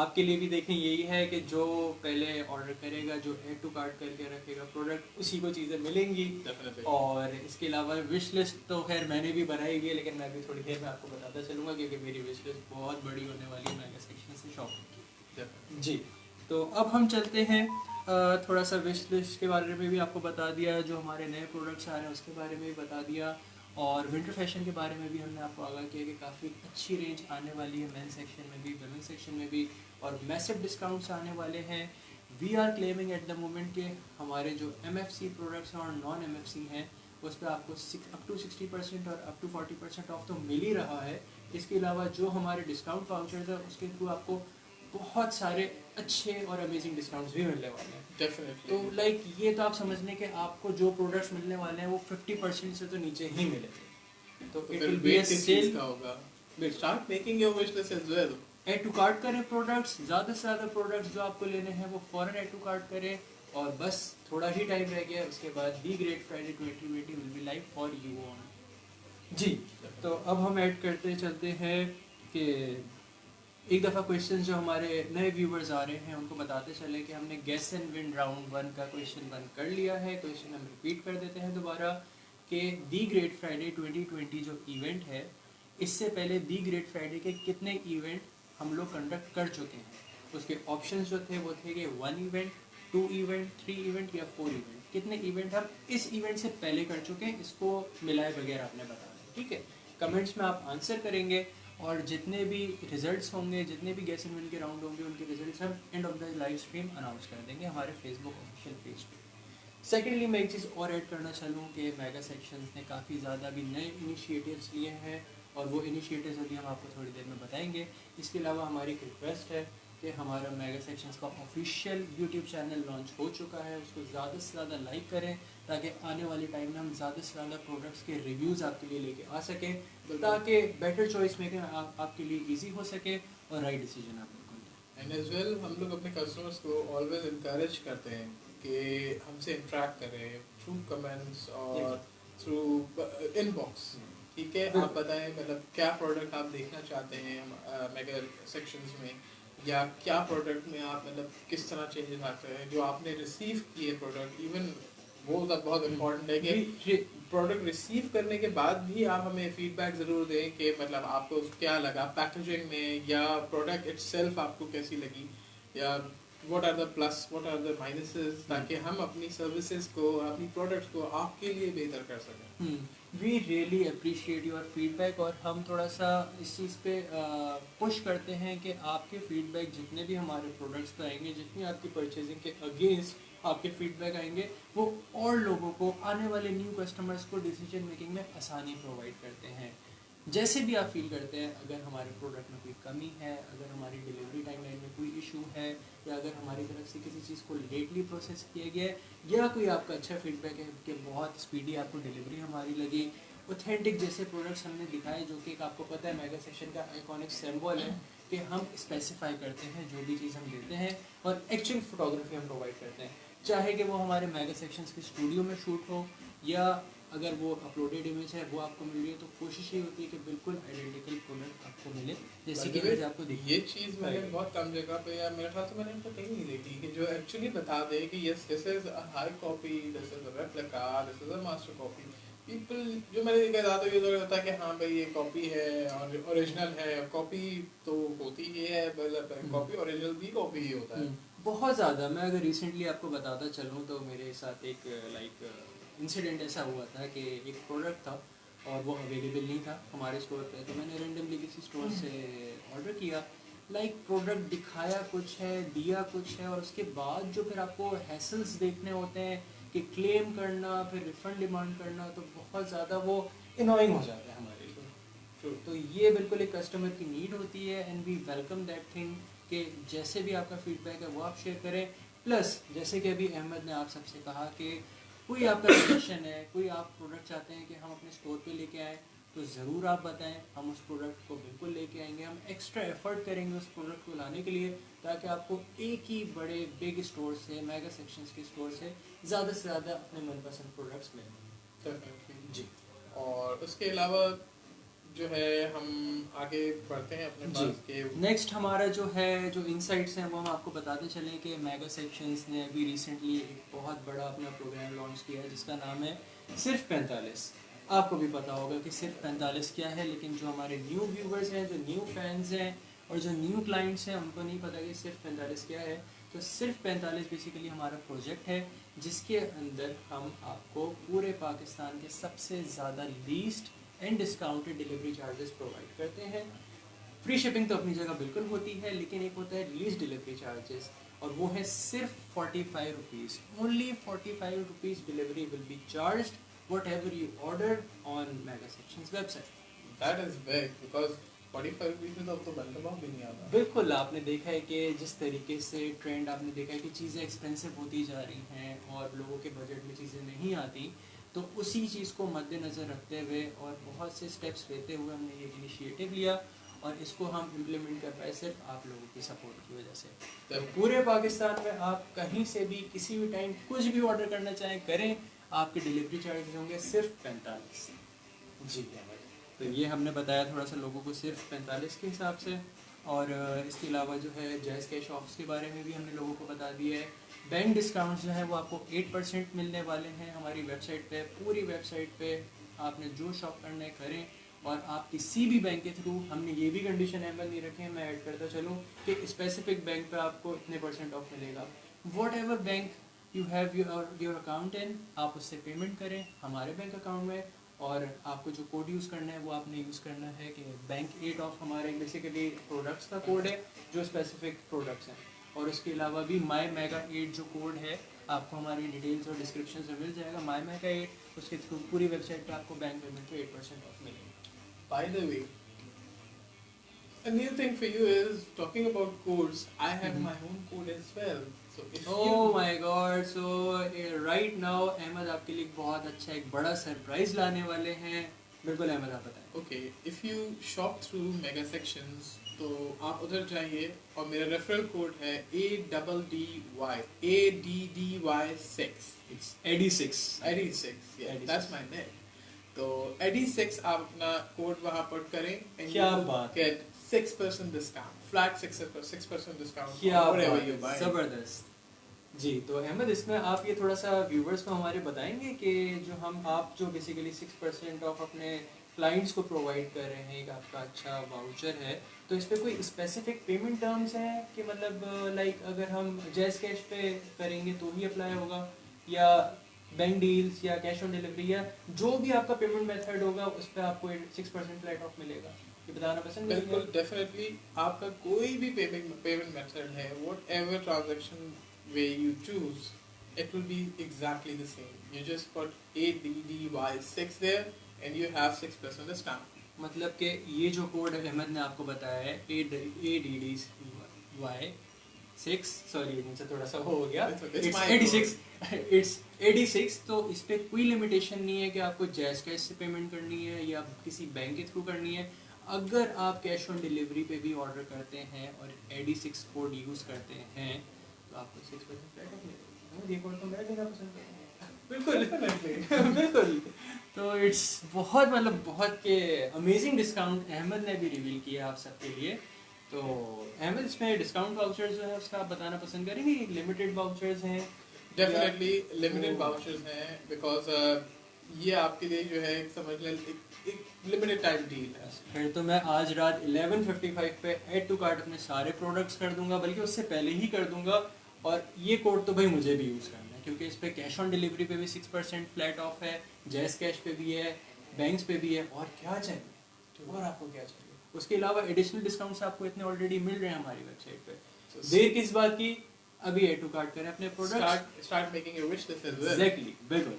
Speaker 1: आपके लिए भी देखें यही है कि जो पहले ऑर्डर करेगा, जो ऐड टू कार्ट करके रखेगा प्रोडक्ट, उसी को चीज़ें मिलेंगी.
Speaker 2: डेफिनेटली.
Speaker 1: और इसके अलावा विश लिस्ट तो खैर मैंने भी बनाई हुई है, लेकिन मैं भी थोड़ी देर में आपको बताता चलूँगा क्योंकि मेरी विश लिस्ट बहुत बड़ी होने वाली है मेगा सेक्शन से शॉपिंग की. जी. तो अब हम चलते हैं थोड़ा सा विश लिस्ट के बारे में भी आपको बता दिया, जो हमारे नए प्रोडक्ट्स आ रहे हैं उसके बारे में भी बता दिया, और विंटर फैशन के बारे में भी हमने आपको आगाह किया कि काफ़ी अच्छी रेंज आने वाली है मेन सेक्शन में भी, वुमेन सेक्शन में भी, और मैसिव डिस्काउंट्स आने वाले हैं. We are claiming at the moment के हमारे जो MFC प्रोडक्ट्स हैं और नॉन MFC हैं उस पर आपको अप टू 60% और अप टू 40% ऑफ तो मिल ही रहा है। इसके अलावा जो हमारे डिस्काउंट वाउचर्स है उसके थ्रू आपको बहुत सारे अच्छे और अमेजिंग डिस्काउंट्स भी मिलने वाले हैं।
Speaker 2: डेफिनेटली।
Speaker 1: तो लाइक ये तो आप समझ लें कि आपको जो प्रोडक्ट्स मिलने वाले हैं वो 50% से तो नीचे ही मिलेंगे। तो it will be a sale
Speaker 2: का होगा। Start making your wish list as well.
Speaker 1: Add to cart करें प्रोडक्ट्स, ज़्यादा से ज़्यादा प्रोडक्ट्स जो आपको लेने हैं वो फॉरन ऐड टू कार्ट करें, और बस थोड़ा ही टाइम रह गया, उसके बाद the Great Friday 2020 will be live for you on. जी, तो अब हम ऐड करते चलते हैं कि एक दफ़ा क्वेश्चन जो हमारे नए व्यूवर्स आ रहे हैं उनको बताते चले कि हमने गेस एंड विन राउंड 1 का क्वेश्चन 1 कर लिया है। क्वेश्चन हम रिपीट कर देते हैं दोबारा कि दी ग्रेट फ्राइडे 2020 जो इवेंट है, इससे पहले दी ग्रेट फ्राइडे के कितने इवेंट हम लोग कंडक्ट कर चुके हैं। उसके ऑप्शंस जो थे वो थे कि 1 इवेंट, 2 इवेंट, 3 इवेंट या 4 इवेंट। कितने इवेंट हम इस इवेंट से पहले कर चुके हैं, इसको मिलाए बगैर आपने बताना है, ठीक है। कमेंट्स में आप आंसर करेंगे और जितने भी रिजल्ट्स होंगे, जितने भी गेस एंड विन के राउंड होंगे, उनके रिजल्ट्स हम end of the live stream announce कर देंगे हमारे फेसबुक ऑफिशियल पेज पे। सेकेंडली मैं एक चीज़ और ऐड करना चाहूँ कि मेगा सेक्शंस ने काफ़ी ज़्यादा अभी नए इनिशिएटिव्स लिए हैं और वो इनिशिएटिव्स अभी हम आपको थोड़ी देर में बताएंगे। इसके अलावा हमारी एक रिक्वेस्ट है कि हमारा मेगा सेक्शंस का ऑफिशियल यूट्यूब चैनल लॉन्च हो चुका है, उसको ज़्यादा से ज़्यादा लाइक करें ताकि आने वाले टाइम में हम ज़्यादा से ज़्यादा प्रोडक्ट्स के रिव्यूज़ आपके लिए लेके आ सकें, ताकि बेटर चॉइस मेकिंग आपके लिए ईजी हो सके और राइट डिसीजन आप लोग लें।
Speaker 2: एंड एज वेल हम लोग अपने कस्टमर्स को ऑलवेज इंकरेज करते हैं कि हमसे इंटरेक्ट करें थ्रू कमेंट्स और थ्रू इनबॉक्स, ठीक है। आप बताएं मतलब क्या प्रोडक्ट आप देखना चाहते हैं मेगा सेक्शंस में, या क्या प्रोडक्ट में आप मतलब किस तरह चेंजेस आते हैं जो आपने रिसीव किए प्रोडक्ट। इवन वो बहुत इम्पोर्टेंट है कि प्रोडक्ट रिसीव करने के बाद भी आप हमें फीडबैक ज़रूर दें कि मतलब आपको क्या लगा पैकेजिंग में, या प्रोडक्ट इटसेल्फ आपको कैसी लगी, या what are the plus what are the minuses, ताकि हम अपनी सर्विसेज को, अपनी प्रोडक्ट्स को आपके लिए बेहतर कर सकें।
Speaker 1: We really appreciate your feedback, और हम थोड़ा सा इस चीज़ पे पुश करते हैं कि आपके फीडबैक जितने भी हमारे प्रोडक्ट्स पे आएंगे, जितनी आपकी परचेजिंग के अगेंस्ट आपके फीडबैक आएंगे, वो और लोगों को, आने वाले न्यू कस्टमर्स को डिसीजन मेकिंग में आसानी प्रोवाइड करते हैं। जैसे भी आप फील करते हैं, अगर हमारे प्रोडक्ट में कोई कमी है, अगर हमारी डिलीवरी टाइमलाइन में कोई इशू है, या अगर हमारी तरफ से किसी चीज़ को लेटली प्रोसेस किया गया है, या कोई आपका अच्छा फीडबैक है कि बहुत स्पीडी आपको डिलीवरी हमारी लगी, ऑथेंटिक जैसे प्रोडक्ट्स हमने दिखाए, जो कि आपको पता है मेगा सेक्शन का आइकॉनिक सिंबल है कि हम स्पेसिफाई करते हैं जो भी चीज़ हम देते हैं, और एक्चुअल फोटोग्राफी हम प्रोवाइड करते हैं, चाहे कि वो हमारे मेगा सेक्शंस के स्टूडियो में शूट हो, या अगर वो अपलोडेड इमेज है वो आपको मिल रही है, तो कोशिश ये होती है कि बिल्कुल आइडेंटिकल प्रोडक्ट आपको मिले जैसे कि इमेज आपको दिखी।
Speaker 2: ये चीज़ मैंने बहुत कम जगह पे, या मेरे ख्याल से मैंने तो कहीं नहीं देखी कि जो एक्चुअली बता दे कि yes this is a high copy, this is a replica, this is a master copy. People जो मैंने देखा ज़्यादा ये तो होता है कि हाँ भाई ये कॉपी है और ओरिजिनल है। कॉपी तो होती ही है, मतलब कॉपी ओरिजिनल भी कॉपी ही होता है
Speaker 1: बहुत ज़्यादा। मैं अगर रिसेंटली आपको बताता चलूँ तो मेरे साथ एक लाइक इंसिडेंट ऐसा हुआ था कि एक प्रोडक्ट था और वो अवेलेबल नहीं था हमारे स्टोर पे, तो मैंने रेंडमली किसी स्टोर से ऑर्डर किया। लाइक प्रोडक्ट दिखाया कुछ है, दिया कुछ है, और उसके बाद जो फिर आपको हैसल्स देखने होते हैं कि क्लेम करना, फिर रिफ़ंड डिमांड करना, तो बहुत ज़्यादा वो इनोइंग हो जाता है हमारे लिए। तो ये बिल्कुल एक कस्टमर की नीड होती है, and we welcome that thing कि जैसे भी आपका फीडबैक है वो आप शेयर करें। प्लस जैसे कि अभी अहमद ने आप सबसे कहा कि कोई आपका सजेशन है, कोई आप प्रोडक्ट चाहते हैं कि हम अपने स्टोर पे लेके आएँ, तो ज़रूर आप बताएं, हम उस प्रोडक्ट को बिल्कुल लेके आएंगे। हम एक्स्ट्रा एफर्ट करेंगे उस प्रोडक्ट को लाने के लिए, ताकि आपको एक ही बड़े बिग स्टोर से, मेगा सेक्शंस के स्टोर से ज़्यादा से ज़्यादा अपने मनपसंद प्रोडक्ट्स मिलें। जी,
Speaker 2: और उसके अलावा जो है हम आगे बढ़ते हैं अपने पास के
Speaker 1: नेक्स्ट हमारा जो है, जो इनसाइट्स हैं वो हम आपको बताते चलें कि मेगा सेक्शंस ने अभी रिसेंटली एक बहुत बड़ा अपना प्रोग्राम लॉन्च किया है जिसका नाम है सिर्फ 45। आपको भी पता होगा कि सिर्फ 45 क्या है, लेकिन जो हमारे न्यू व्यूवर्स हैं, जो न्यू फैंस हैं और जो न्यू क्लाइंट्स हैं, उनको नहीं पता कि सिर्फ 45 क्या है। तो सिर्फ 45 बेसिकली हमारा प्रोजेक्ट है जिसके अंदर हम आपको पूरे पाकिस्तान के सबसे ज़्यादा least and discounted delivery charges provide करते हैं। फ्री शिपिंग तो अपनी जगह बिल्कुल होती है, लेकिन एक होता है लीस्ट डिलीवरी चार्जेस, और वो है सिर्फ 45 rupees. Only 45 rupees delivery will be charge whatever you order on Mega Sections website.
Speaker 2: That is big because 45 rupees में तो बनता भाव भी नहीं आता.
Speaker 1: बिल्कुल, आपने देखा है कि जिस तरीके से ट्रेंड आपने देखा है कि चीज़ें एक्सपेंसिव होती जा रही हैं और लोगों के बजट में चीज़ें नहीं आती, तो उसी चीज़ को मद्देनज़र रखते हुए और बहुत से स्टेप्स लेते हुए हमने ये इनिशिएटिव लिया और इसको हम इम्प्लीमेंट कर पाए सिर्फ आप लोगों की सपोर्ट की वजह से. तो पूरे पाकिस्तान में आप कहीं से भी किसी भी टाइम कुछ भी ऑर्डर करना चाहें करें, आपके डिलीवरी चार्जेस होंगे सिर्फ 45. जी, तो ये हमने बताया थोड़ा सा लोगों को सिर्फ 45 के हिसाब से. और इसके अलावा जो है जैज़ कैश ऑफ्स के बारे में भी हमने लोगों को बता दिया है. बैंक डिस्काउंट्स जो है वो आपको 8% मिलने वाले हैं हमारी वेबसाइट पे. पूरी वेबसाइट पे आपने जो शॉप करना है करें और आप किसी भी बैंक के थ्रू, हमने ये भी कंडीशन अहमद नहीं रखे हैं, मैं ऐड करता चलूँ कि स्पेसिफिक बैंक पे आपको इतने % ऑफ मिलेगा. What ever bank you have your account in, आप उससे पेमेंट करें हमारे बैंक अकाउंट में और आपको जो कोड यूज़ करना है वो आपने यूज़ करना है कि बैंक 8 ऑफ हमारे बेसिकली प्रोडक्ट्स का कोड है जो स्पेसिफिक प्रोडक्ट्स हैं. और उसके अलावा भी माई मेगा 8 जो कोड है आपको हमारी डिटेल्स और डिस्क्रिप्शन में मिल जाएगा. माई मेगा 8 उसके थ्रू पूरी वेबसाइट पे आपको बैंक पेमेंट पे 8% ऑफ मिलेगा.
Speaker 2: By the way, a new thing for you is talking about codes. I have my own code as well. So if
Speaker 1: Oh my God! So right now Ahmad आपके लिए बहुत अच्छा एक बड़ा सरप्राइज लाने वाले हैं. बिल्कुल अहमद आप बताएं.
Speaker 2: Okay, if you shop through Mega Sections, तो आप उधर जाइए और मेरा रेफरल कोड है ADDY 6.
Speaker 1: It's
Speaker 2: 86. Yeah, that's my name. तो 86 आप अपना कोड वहाँ पर करें and
Speaker 1: क्या
Speaker 2: you
Speaker 1: बात
Speaker 2: get 6% discount, flat 6% discount.
Speaker 1: क्या
Speaker 2: whatever
Speaker 1: बात
Speaker 2: you
Speaker 1: है,
Speaker 2: buy.
Speaker 1: जबरदस्त. जी, तो अहमद इसमें आप ये थोड़ा सा व्यूवर्स को हमारे बताएंगे कि जो आप जो बेसिकली 6% ऑफ अपने क्लाइंट्स को प्रोवाइड कर रहे हैं, एक आपका अच्छा वाउचर है, तो इस पर कोई स्पेसिफिक पेमेंट टर्म्स हैं कि मतलब लाइक अगर हम जैज़ कैश पे करेंगे तो भी अप्लाई होगा या बैंक डील्स या कैश ऑन डिलीवरी या जो भी आपका पेमेंट मेथड होगा उस पर आपको 6% फ्लैट ऑफ मिलेगा? ये बताना पसंद करेंगे?
Speaker 2: बिल्कुल, डेफिनेटली आपका कोई भी पेमेंट मेथड है, whatever transaction way you choose, it will be exactly the same. You just put ADDY6 there and you have 6% discount.
Speaker 1: मतलब कि ये जो कोड अहमद ने आपको बताया है ADDY 6, सॉरी मुझसे थोड़ा सा हो गया, it's 86. तो इस पे कोई लिमिटेशन नहीं है कि आपको जैज़ कैश से पेमेंट करनी है या किसी बैंक के थ्रू करनी है. अगर आप कैश ऑन डिलीवरी पे भी ऑर्डर करते हैं और 86 कोड यूज़ करते हैं तो आपको 6% फ्लैट ऑफ मिलेगा. ये कोड तो मैं देना पसंद करूँगा. बिल्कुल बिल्कुल. तो इट्स बहुत मतलब बहुत के अमेजिंग डिस्काउंट अहमद ने भी रिवील किया आप सबके लिए. तो अहमद इसमें डिस्काउंट वाउचर्स जो है उसका आप बताना पसंद करेंगे? लिमिटेड वाउचर्स हैं?
Speaker 2: डेफिनेटली लिमिटेड वाउचर्स हैं बिकॉज ये आपके लिए जो है समझ लें एक लिमिटेड टाइम डील है.
Speaker 1: फिर तो मैं आज रात 11:55 पे ऐड टू कार्ट अपने सारे प्रोडक्ट्स कर दूंगा, बल्कि उससे पहले ही कर दूंगा. और ये कोड तो भाई मुझे भी यूज़ करना है क्योंकि इस पर कैश ऑन डिलीवरी पे भी 6% फ्लैट ऑफ है, जैज़ कैश पे भी है, बैंक्स पे भी है. और क्या चाहिए और आपको क्या चाहिए? उसके अलावा एडिशनल डिस्काउंट्स आपको इतने ऑलरेडी मिल रहे हैं हमारी वेबसाइट पे. देर किस बात की, अभी ऐड टू कार्ट करें अपने products.
Speaker 2: Start making your wish list as well.
Speaker 1: Exactly, बिल्कुल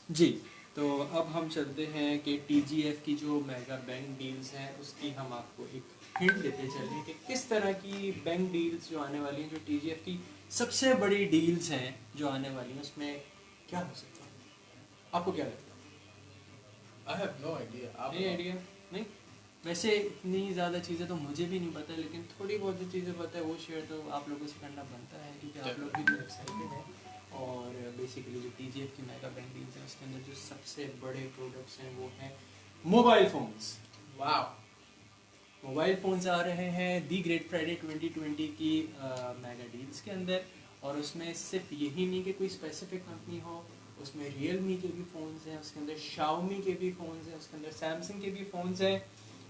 Speaker 1: जी. तो अब हम चलते हैं कि TGF की जो मेगा बैंक डील्स हैं उसकी हम आपको एक हिंट देते चलें कि किस तरह की बैंक डील्स जो आने वाली हैं, जो TGF की सबसे बड़ी डील्स हैं जो आने वाली हैं, उसमें क्या हो सकता है? आपको क्या लगता है?
Speaker 2: I have no idea.
Speaker 1: नहीं आइडिया नहीं. वैसे इतनी ज़्यादा चीज़ें तो मुझे भी नहीं पता, लेकिन थोड़ी बहुत जो चीज़ें पता है वो शेयर तो आप लोगों से करना बनता है क्योंकि आप लोग भी तो एक्साइटेड हैं. और बेसिकली जो TGF की मेगा बैंक डील्स हैं उसके अंदर जो सबसे बड़े प्रोडक्ट्स हैं वो हैं mobile phones.
Speaker 2: Wow,
Speaker 1: mobile phones आ रहे हैं दी ग्रेट फ्राइडे 2020 की मेगा डील्स के अंदर. और उसमें सिर्फ यही नहीं कि कोई स्पेसिफिक कंपनी हो, उसमें रियलमी के भी फ़ोन्स हैं, उसके अंदर शाओमी के भी फ़ोन्स हैं, उसके अंदर सैमसंग के भी फ़ोन्स हैं.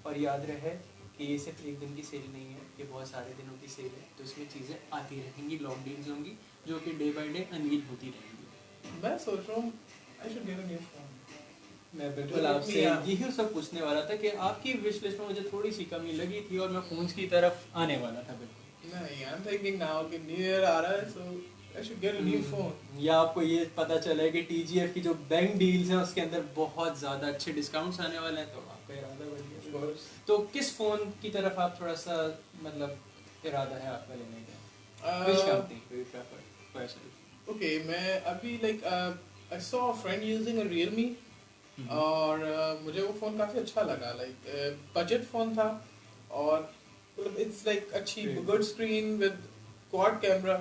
Speaker 1: और याद रहे कि ये सिर्फ एक दिन की सेल नहीं है, ये बहुत सारे दिनों की सेल है. तो इसमें चीज़ें आती रहेंगी, लॉक डील्स होंगी जो कि डे बाय डे अनवील होती रहेंगी.
Speaker 2: मैं सोच रहा हूँ I should get a new phone.
Speaker 1: मैं बिल्कुल आपसे यही सब पूछने वाला था कि आपकी विश लिस्ट में मुझे थोड़ी सी कमी लगी थी और मैं फ़ोन्स की तरफ आने वाला था. बिल्कुल
Speaker 2: नहीं, आई एम थिंकिंग नाउ कि न्यू ईयर आ रहा है, सो I should get a new phone.
Speaker 1: یا آپ کو یہ پتا چلا ہے کہ ٹی جی ایف کی جو بینک ڈیلز ہیں اس کے اندر بہت زیادہ اچھے ڈسکاؤنٹس آنے والے ہیں, تو آپ کا ارادہ بن
Speaker 2: Of
Speaker 1: گیا.
Speaker 2: course.
Speaker 1: تو کس فون کی طرف آپ تھوڑا سا مطلب ارادہ ہے آپ کا لینے کا, which company do you prefer personally?
Speaker 2: Okay, میں ابھی like I saw a friend using a Realme اور مجھے وہ فون کافی اچھا لگا, لائک بجٹ فون تھا اور مطلب اٹس لائک اچھی good screen with quad camera.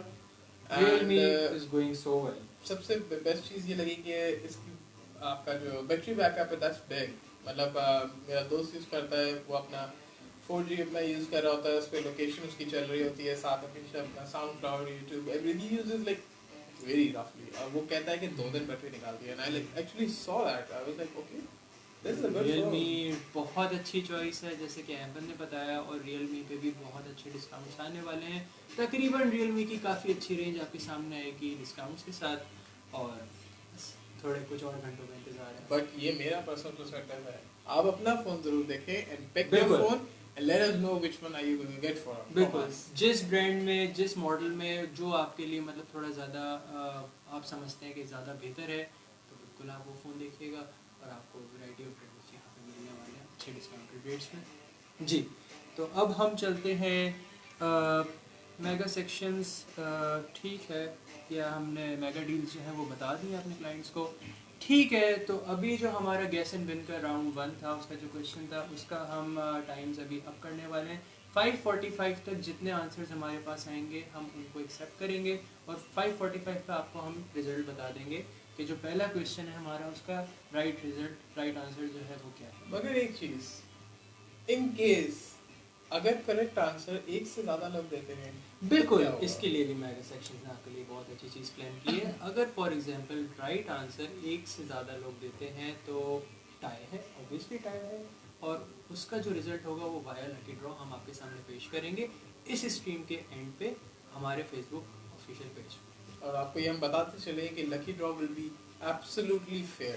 Speaker 1: Realme is going so well.
Speaker 2: سب سے بیسٹ چیز یہ لگی کہ اس کی آپ کا جو بیٹری بیک اپ ہے دیٹس بگ. مطلب میرا دوست یوز کرتا ہے, وہ اپنا 4G اپنا یوز کر رہا ہوتا ہے, اس پہ لوکیشن اس کی چل رہی ہوتی ہے, ساتھ میں اپنا SoundCloud, YouTube, every uses like very رفلی. اور وہ کہتا ہے کہ 2 دن بیٹری نکالتی ہے. And I like actually so that, I was like okay this is a good phone.
Speaker 1: Realme بہت اچھی چوائس ہے, جیسے کہ احمد نے بتایا, اور Realme پہ بھی بہت اچھے ڈسکاؤنٹس آنے والے ہیں. تقریباً Realme کی کافی اچھی رینج آپ کے سامنے آئے گی ڈسکاؤنٹس کے ساتھ, اور تھوڑے کچھ اور گھنٹوں کا انتظار ہے.
Speaker 2: بٹ یہ میرا پرسنل پرسپیکٹو ہے, آپ اپنا فون ضرور دیکھیں اینڈ پک یور
Speaker 1: بالکل.
Speaker 2: Phone and let us know which one are you going to get for.
Speaker 1: بالکل, جس برانڈ میں, جس ماڈل میں جو آپ کے لیے مطلب تھوڑا زیادہ آپ سمجھتے ہیں کہ زیادہ بہتر ہے, تو بالکل آپ وہ فون دیکھیے گا, اور آپ کو ورائٹی آف برانڈس یہاں پہ ملنے والے ہیں اچھے ڈسکاؤنٹڈ ریٹس میں. جی, تو اب ہم چلتے ہیں میگا سیکشنز. ٹھیک ہے, یا ہم نے میگا ڈیلز جو ہیں وہ بتا دی ہیں اپنے کلائنٹس کو. ٹھیک ہے, تو ابھی جو ہمارا گیس اینڈ ون کا راؤنڈ 1 تھا, اس کا جو کویشچن تھا, اس کا ہم ٹائمز ابھی اپ کرنے والے ہیں. 5:45 تک جتنے آنسرز ہمارے پاس آئیں گے ہم ان کو ایکسیپٹ کریں گے, اور 5:45 پہ آپ کو ہم رزلٹ بتا دیں گے کہ جو پہلا کویشچن ہے ہمارا, اس کا رائٹ آنسر جو ہے وہ کیا ہے.
Speaker 2: مگر ایک چیز, ان کیس اگر کریکٹ آنسر ایک سے زیادہ لوگ دیتے ہیں,
Speaker 1: بالکل, اس کے لیے بھی میگا سیکشن نے آپ کے لیے بہت اچھی چیز پلان کی ہے. اگر فار ایگزامپل رائٹ آنسر ایک سے زیادہ لوگ دیتے ہیں تو ٹائی ہے, اوبیسلی ٹائی ہے, اور اس کا جو رزلٹ ہوگا وہ وایا لکی ڈرا ہم آپ کے سامنے پیش کریں گے اس اسٹریم کے اینڈ پہ ہمارے فیس بک آفیشیل پیج پہ.
Speaker 2: اور آپ کو یہ ہم بتاتے چلیں کہ lucky draw will be absolutely fair.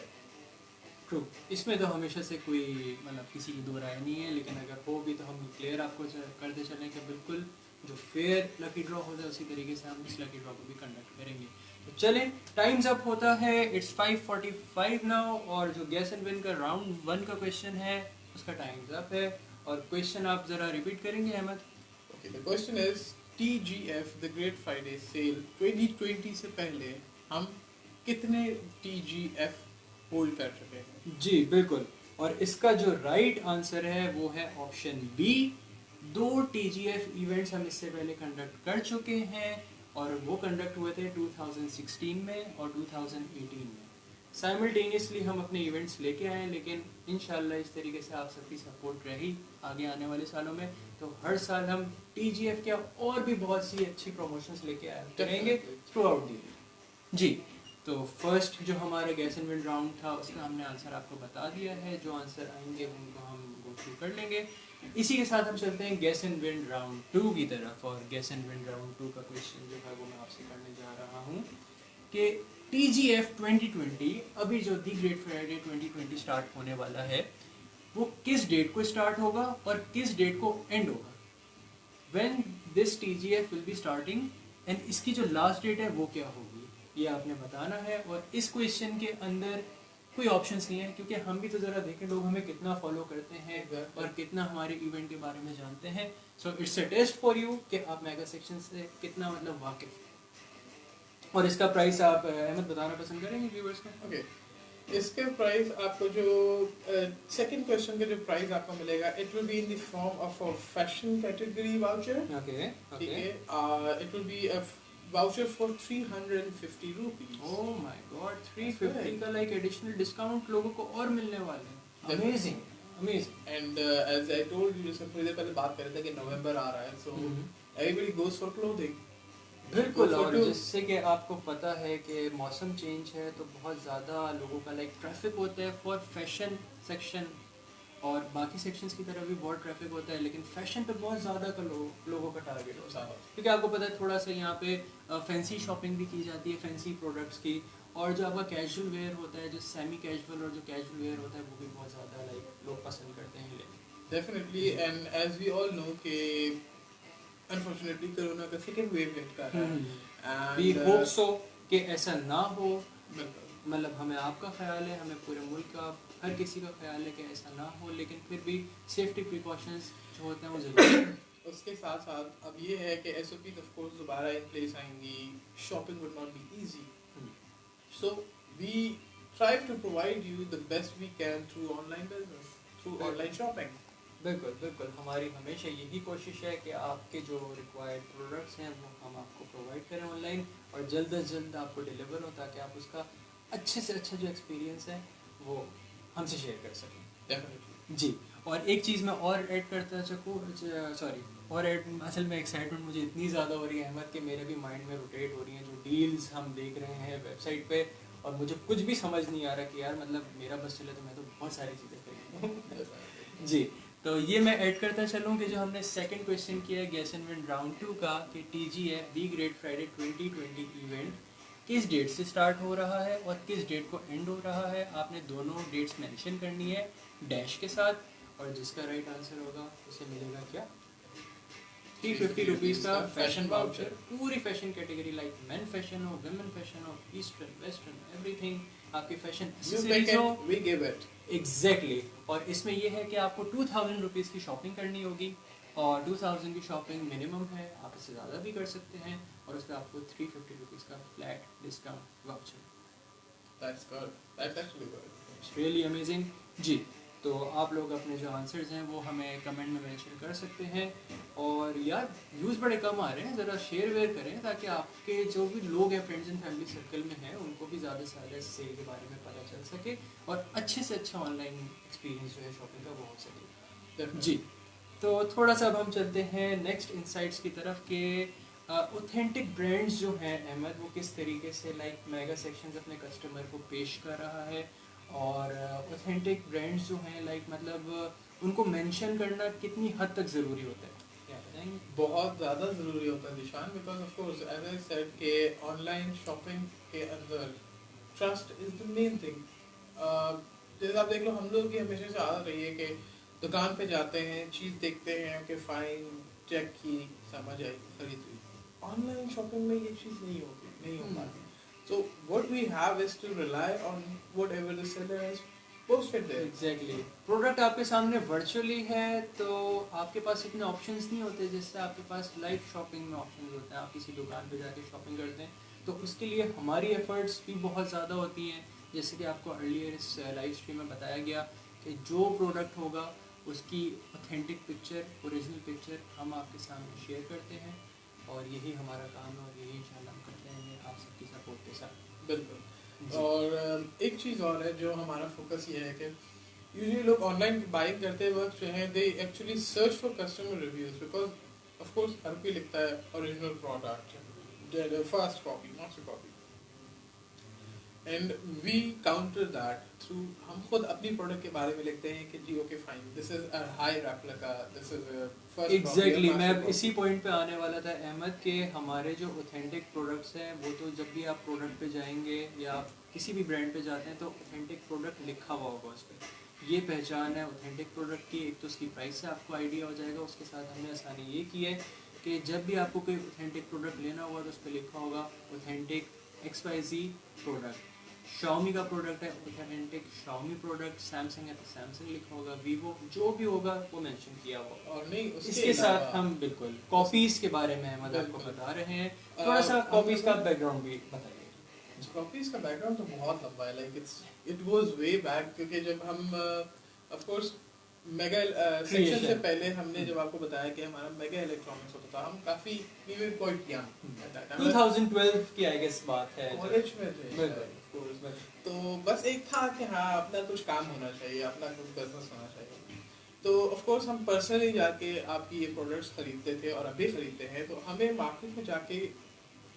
Speaker 1: True, اس میں تو ہمیشہ سے کوئی مطلب کسی کی دو رائے نہیں ہے, لیکن اگر ہو بھی تو ہم کلیئر آپ کو کرتے چلیں کہ بالکل جو فیئر لکی ڈرا ہوتا ہے اسی طریقے سے ہم اس لکی ڈرا کو بھی کنڈکٹ کریں گے. تو چلیں, ٹائمز اپ ہوتا ہے, اٹس 5:45 ناؤ, اور جو گیس اینڈ ون کا راؤنڈ 1 کا کویشچن ہے اس کا ٹائمز اپ ہے. اور کویشچن آپ ذرا ریپیٹ کریں گے Ahmed.
Speaker 2: Okay, the question is TGF the Great Friday Sale 2020 سے پہلے ہم کتنے TGF ہولڈ کر چکے ہیں؟
Speaker 1: جی بالکل, اور اس کا جو رائٹ آنسر ہے وہ ہے آپشن بی. 2 TGF ایونٹس ہم اس سے پہلے کنڈکٹ کر چکے ہیں, اور وہ کنڈکٹ ہوئے تھے 2016 میں اور 2018 میں. سائملٹینیسلی ہم اپنے ایونٹس لے کے آئے ہیں, لیکن انشاءاللہ اس طریقے سے آپ سب کی سپورٹ رہی آگے آنے والے سالوں میں, تو ہر سال ہم TGF کے اور بھی بہت سی اچھی پروموشنز لے کے آئے کریں گے تھرو آؤٹ دی ایئر. جی, تو فرسٹ جو ہمارا گیس اینڈ ون راؤنڈ تھا اس کا ہم نے آنسر آپ کو بتا دیا ہے. جو آنسر آئیں گے ان کو ہم گو تھرو کر لیں گے. اسی کے ساتھ ہم چلتے ہیں گیس اینڈ ون راؤنڈ 2 کی طرف, اور گیس اینڈ ون راؤنڈ 2 کا کویشچن جو ہے وہ میں آپ سے کرنے جا رہا ہوں کہ TGF 2020 ابھی جو دی گریٹ فرائیڈے 2020 اسٹارٹ ہونے والا ہے وہ کس ڈیٹ کو اسٹارٹ ہوگا اور کس ڈیٹ کو اینڈ ہوگا. When this TGF will be starting, and اس کی جو لاسٹ ڈیٹ ہے وہ کیا ہوگی, یہ آپ نے بتانا ہے. اور اس کویشچن کے اندر کوئی آپشنس نہیں ہے, کیونکہ ہم بھی تو ذرا دیکھیں لوگ ہمیں کتنا فالو کرتے ہیں اور کتنا ہمارے ایونٹ کے بارے میں جانتے ہیں. So it's a test for you کہ آپ میگا سیکشن سے کتنا مطلب واقف ہیں. اور اس کا پرائس آپ احمد بتانا پسند کریں گے ویورز کو.
Speaker 2: اوکے, اس کے پرائز آپ کو جو سیکنڈ کویشچن کا جو پرائز آپ کو ملے گا, it will be in the form of a fashion category voucher.
Speaker 1: Okay,
Speaker 2: ٹھیک ہے, it will be a voucher for 350 rupees.
Speaker 1: Oh my God, 350 کا لائک ایڈیشنل ڈسکاؤنٹ لوگوں کو اور ملنے والے ہیں. Amazing, amazing.
Speaker 2: And as I told you, جیسے تھوڑی دیر پہلے بات کر رہے تھے کہ نومبر آ رہا ہے, so everybody goes for clothing.
Speaker 1: بالکل, اور جس سے کہ آپ کو پتہ ہے کہ موسم چینج ہے تو بہت زیادہ لوگوں کا لائک ٹریفک ہوتا ہے فار فیشن سیکشن, اور باقی سیکشنز کی طرف بھی بہت ٹریفک ہوتا ہے, لیکن فیشن پہ بہت زیادہ کا لوگوں کا ٹارگیٹ ہوتا ہے, کیونکہ آپ کو پتہ ہے تھوڑا سا یہاں پہ فینسی شاپنگ بھی کی جاتی ہے, فینسی پروڈکٹس کی, اور جو آپ کا کیجول ویئر ہوتا ہے, جو سیمی کیجول اور جو کیجول ویئر ہوتا ہے وہ بھی بہت زیادہ لائک لوگ پسند کرتے ہیں لینا.
Speaker 2: ڈیفینیٹلی, اینڈ ایز وی آل نو کہ अनफॉर्चुनेटली कोरोना का सेकेंड वेव हिट कर रहा है
Speaker 1: वी
Speaker 2: एंड
Speaker 1: होप सो कि ऐसा ना हो,
Speaker 2: बिल्कुल
Speaker 1: मतलब हमें आपका ख्याल है, हमें पूरे मुल्क का हर किसी का ख्याल है कि ऐसा ना हो, लेकिन फिर भी सेफ्टी प्रिकॉशंस जो होते हैं वो ज़रूरी है।
Speaker 2: उसके साथ साथ अब ये है कि SOPs ऑफ कोर्स दोबारा इन प्लेस आएंगी, shopping would not be easy, so we try to provide you the best we can through online business, through online shopping.
Speaker 1: बिल्कुल बिल्कुल, हमारी हमेशा यही कोशिश है कि आपके जो रिक्वायर्ड प्रोडक्ट्स हैं वो हम आपको प्रोवाइड करें ऑनलाइन, और जल्द अज जल्द आपको डिलीवर हो, ताकि आप उसका अच्छे से अच्छा जो एक्सपीरियंस है वो हमसे शेयर कर सकें।
Speaker 2: Definitely.
Speaker 1: जी, और एक चीज़ मैं और ऐड करता सकूँ, सॉरी, और ऐड असल में एक्साइटमेंट मुझे इतनी ज़्यादा हो रही है अहमद कि मेरे भी माइंड में रोटेट हो रही हैं जो डील्स हम देख रहे हैं वेबसाइट पे, और मुझे कुछ भी समझ नहीं आ रहा कि यार मतलब मेरा बस चले तो मैं तो बहुत सारी चीज़ें करूँगा। जी, तो ये मैं ऐड करता चलूँ कि जो हमने सेकंड क्वेश्चन किया है गैस एंड विन राउंड 2 का, कि TGF be great Friday 2020 event किस डेट से स्टार्ट हो रहा है और किस डेट को एंड हो रहा है। आपने दोनों डेट्स मेंशन करनी है डैश के साथ, और जिसका राइट आंसर होगा उसे मिलेगा क्या, 350 रुपीज़ का फैशन वाउचर। पूरी fashion category, like main fashion हो, वुमेन फैशन हो, ईस्टर्न वेस्टर्न एवरीथिंग, आपकी फैशन
Speaker 2: You
Speaker 1: एक्सेसरीज
Speaker 2: pick
Speaker 1: हो।
Speaker 2: it, we give it.
Speaker 1: Exactly और इसमें यह है कि आपको 2000 रुपीज़ की शॉपिंग करनी होगी, और 2000 की शॉपिंग मिनिमम है, आप इससे ज़्यादा भी कर सकते हैं, और उसमें आपको 350 रुपीज़ का flat discount voucher.
Speaker 2: That's good. That's actually good.
Speaker 1: It's really amazing. जी, तो आप लोग अपने जो आंसर्स हैं वो हमें कमेंट में मेंशन कर सकते हैं, और यार व्यूज़ बड़े कम आ रहे हैं, ज़रा शेयर वेयर करें ताकि आपके जो भी लोग हैं फ्रेंड्स एंड फैमिली सर्कल में हैं उनको भी ज़्यादा से ज़्यादा इस सेल के बारे में पता चल सके, और अच्छे से अच्छा ऑनलाइन एक्सपीरियंस जो है शॉपिंग का वो हो सके।
Speaker 2: Definitely.
Speaker 1: जी, तो थोड़ा सा अब हम चलते हैं नेक्स्ट इंसाइट्स की तरफ के ऑथेंटिक ब्रांड्स जो हैं अहमद, वो किस तरीके से लाइक मेगा सेक्शंस अपने कस्टमर को पेश कर रहा है, और ऑथेंटिक ब्रांड्स जो हैं लाइक मतलब उनको मेंशन करना कितनी हद तक ज़रूरी होता है, क्या बताएंगे?
Speaker 2: बहुत ज़्यादा ज़रूरी होता है निशान, because of course as I said के ऑनलाइन शॉपिंग के अंदर trust is the main thing. जैसे आप देख लो, हम लोग की हमेशा से आदत रही है कि दुकान पे जाते हैं, चीज़ देखते हैं कि फाइन, चेक की, समझ आई, खरीद ली। ऑनलाइन शॉपिंग में ये चीज़ नहीं होती, नहीं हो पाती। So what we have is to rely on whatever the seller has posted there.
Speaker 1: Exactly, product आपके सामने वर्चुअली है तो आपके पास इतने ऑप्शंस नहीं होते जैसे आपके पास लाइव शॉपिंग में ऑप्शंस होते हैं। आप किसी दुकान पे जाके शॉपिंग करते हैं तो उसके लिए हमारी एफर्ट्स भी बहुत ज़्यादा होती हैं, जैसे कि आपको अर्लियर इस लाइव स्ट्रीम में बताया गया कि जो प्रोडक्ट होगा उसकी ऑथेंटिक पिक्चर, ओरिजिनल पिक्चर हम आपके सामने शेयर करते हैं, और यही हमारा काम है, और यही इंशाल्लाह हम करते रहेंगे आप सबकी सपोर्ट के साथ।
Speaker 2: बिल्कुल। और एक चीज़ और है जो हमारा फोकस ये है कि यूजुअली लोग ऑनलाइन बाइंग करते वक्त जो है they actually search for customer reviews, because of course हर कोई लिखता है original product, first copy, master copy, and we counter that through, हम खुद अपनी प्रोडक्ट के बारे में लिखते हैं कि जी okay fine, this is a high replica, this is first.
Speaker 1: Exactly, मैं अब इसी पॉइंट पे आने वाला था अहमद के हमारे जो ऑथेंटिक प्रोडक्ट्स हैं वो तो जब भी आप प्रोडक्ट पे जाएंगे या आप किसी भी ब्रांड पे जाते हैं तो ऑथेंटिक प्रोडक्ट लिखा हुआ होगा उस पर, ये पहचान है ऑथेंटिक प्रोडक्ट की। एक तो उसकी प्राइस से आपको आइडिया हो जाएगा, उसके साथ हमने आसानी ये की है कि जब भी आपको कोई ऑथेंटिक प्रोडक्ट लेना होगा तो उस पर लिखा होगा ऑथेंटिक XYZ प्रोडक्ट। Xiaomi का प्रोडक्ट है ऑथेंटिक Xiaomi प्रोडक्ट, सैमसंग है तो सैमसंग लिखा होगा, वीवो जो भी होगा वो मेंशन किया होगा।
Speaker 2: और नहीं
Speaker 1: इसके साथ हम बिल्कुल कॉपीज के बारे में अहमद आपको बता रहे हैं, थोड़ा सा कॉपीज का बैकग्राउंड भी बताइए।
Speaker 2: कॉपीज का बैकग्राउंड तो बहुत लंबा है, like it goes way back, क्योंकि जब हम ऑफ कोर्स मेगा सेक्शन से पहले हमने जब आपको बताया कि हमारा मेगा इलेक्ट्रॉनिक्स होता था, हम काफी we were quite young at that time,
Speaker 1: 2012 की आई गेस बात है,
Speaker 2: कॉलेज में थे।
Speaker 1: बिल्कुल।
Speaker 2: तो बस एक था कि हाँ अपना कुछ काम होना चाहिए, अपना कुछ बिजनेस होना चाहिए। तो ऑफ कोर्स हम पर्सनली जाके आपकी ये प्रोडक्ट्स खरीदते थे और अभी खरीदते हैं। तो हमें मार्केट में जाके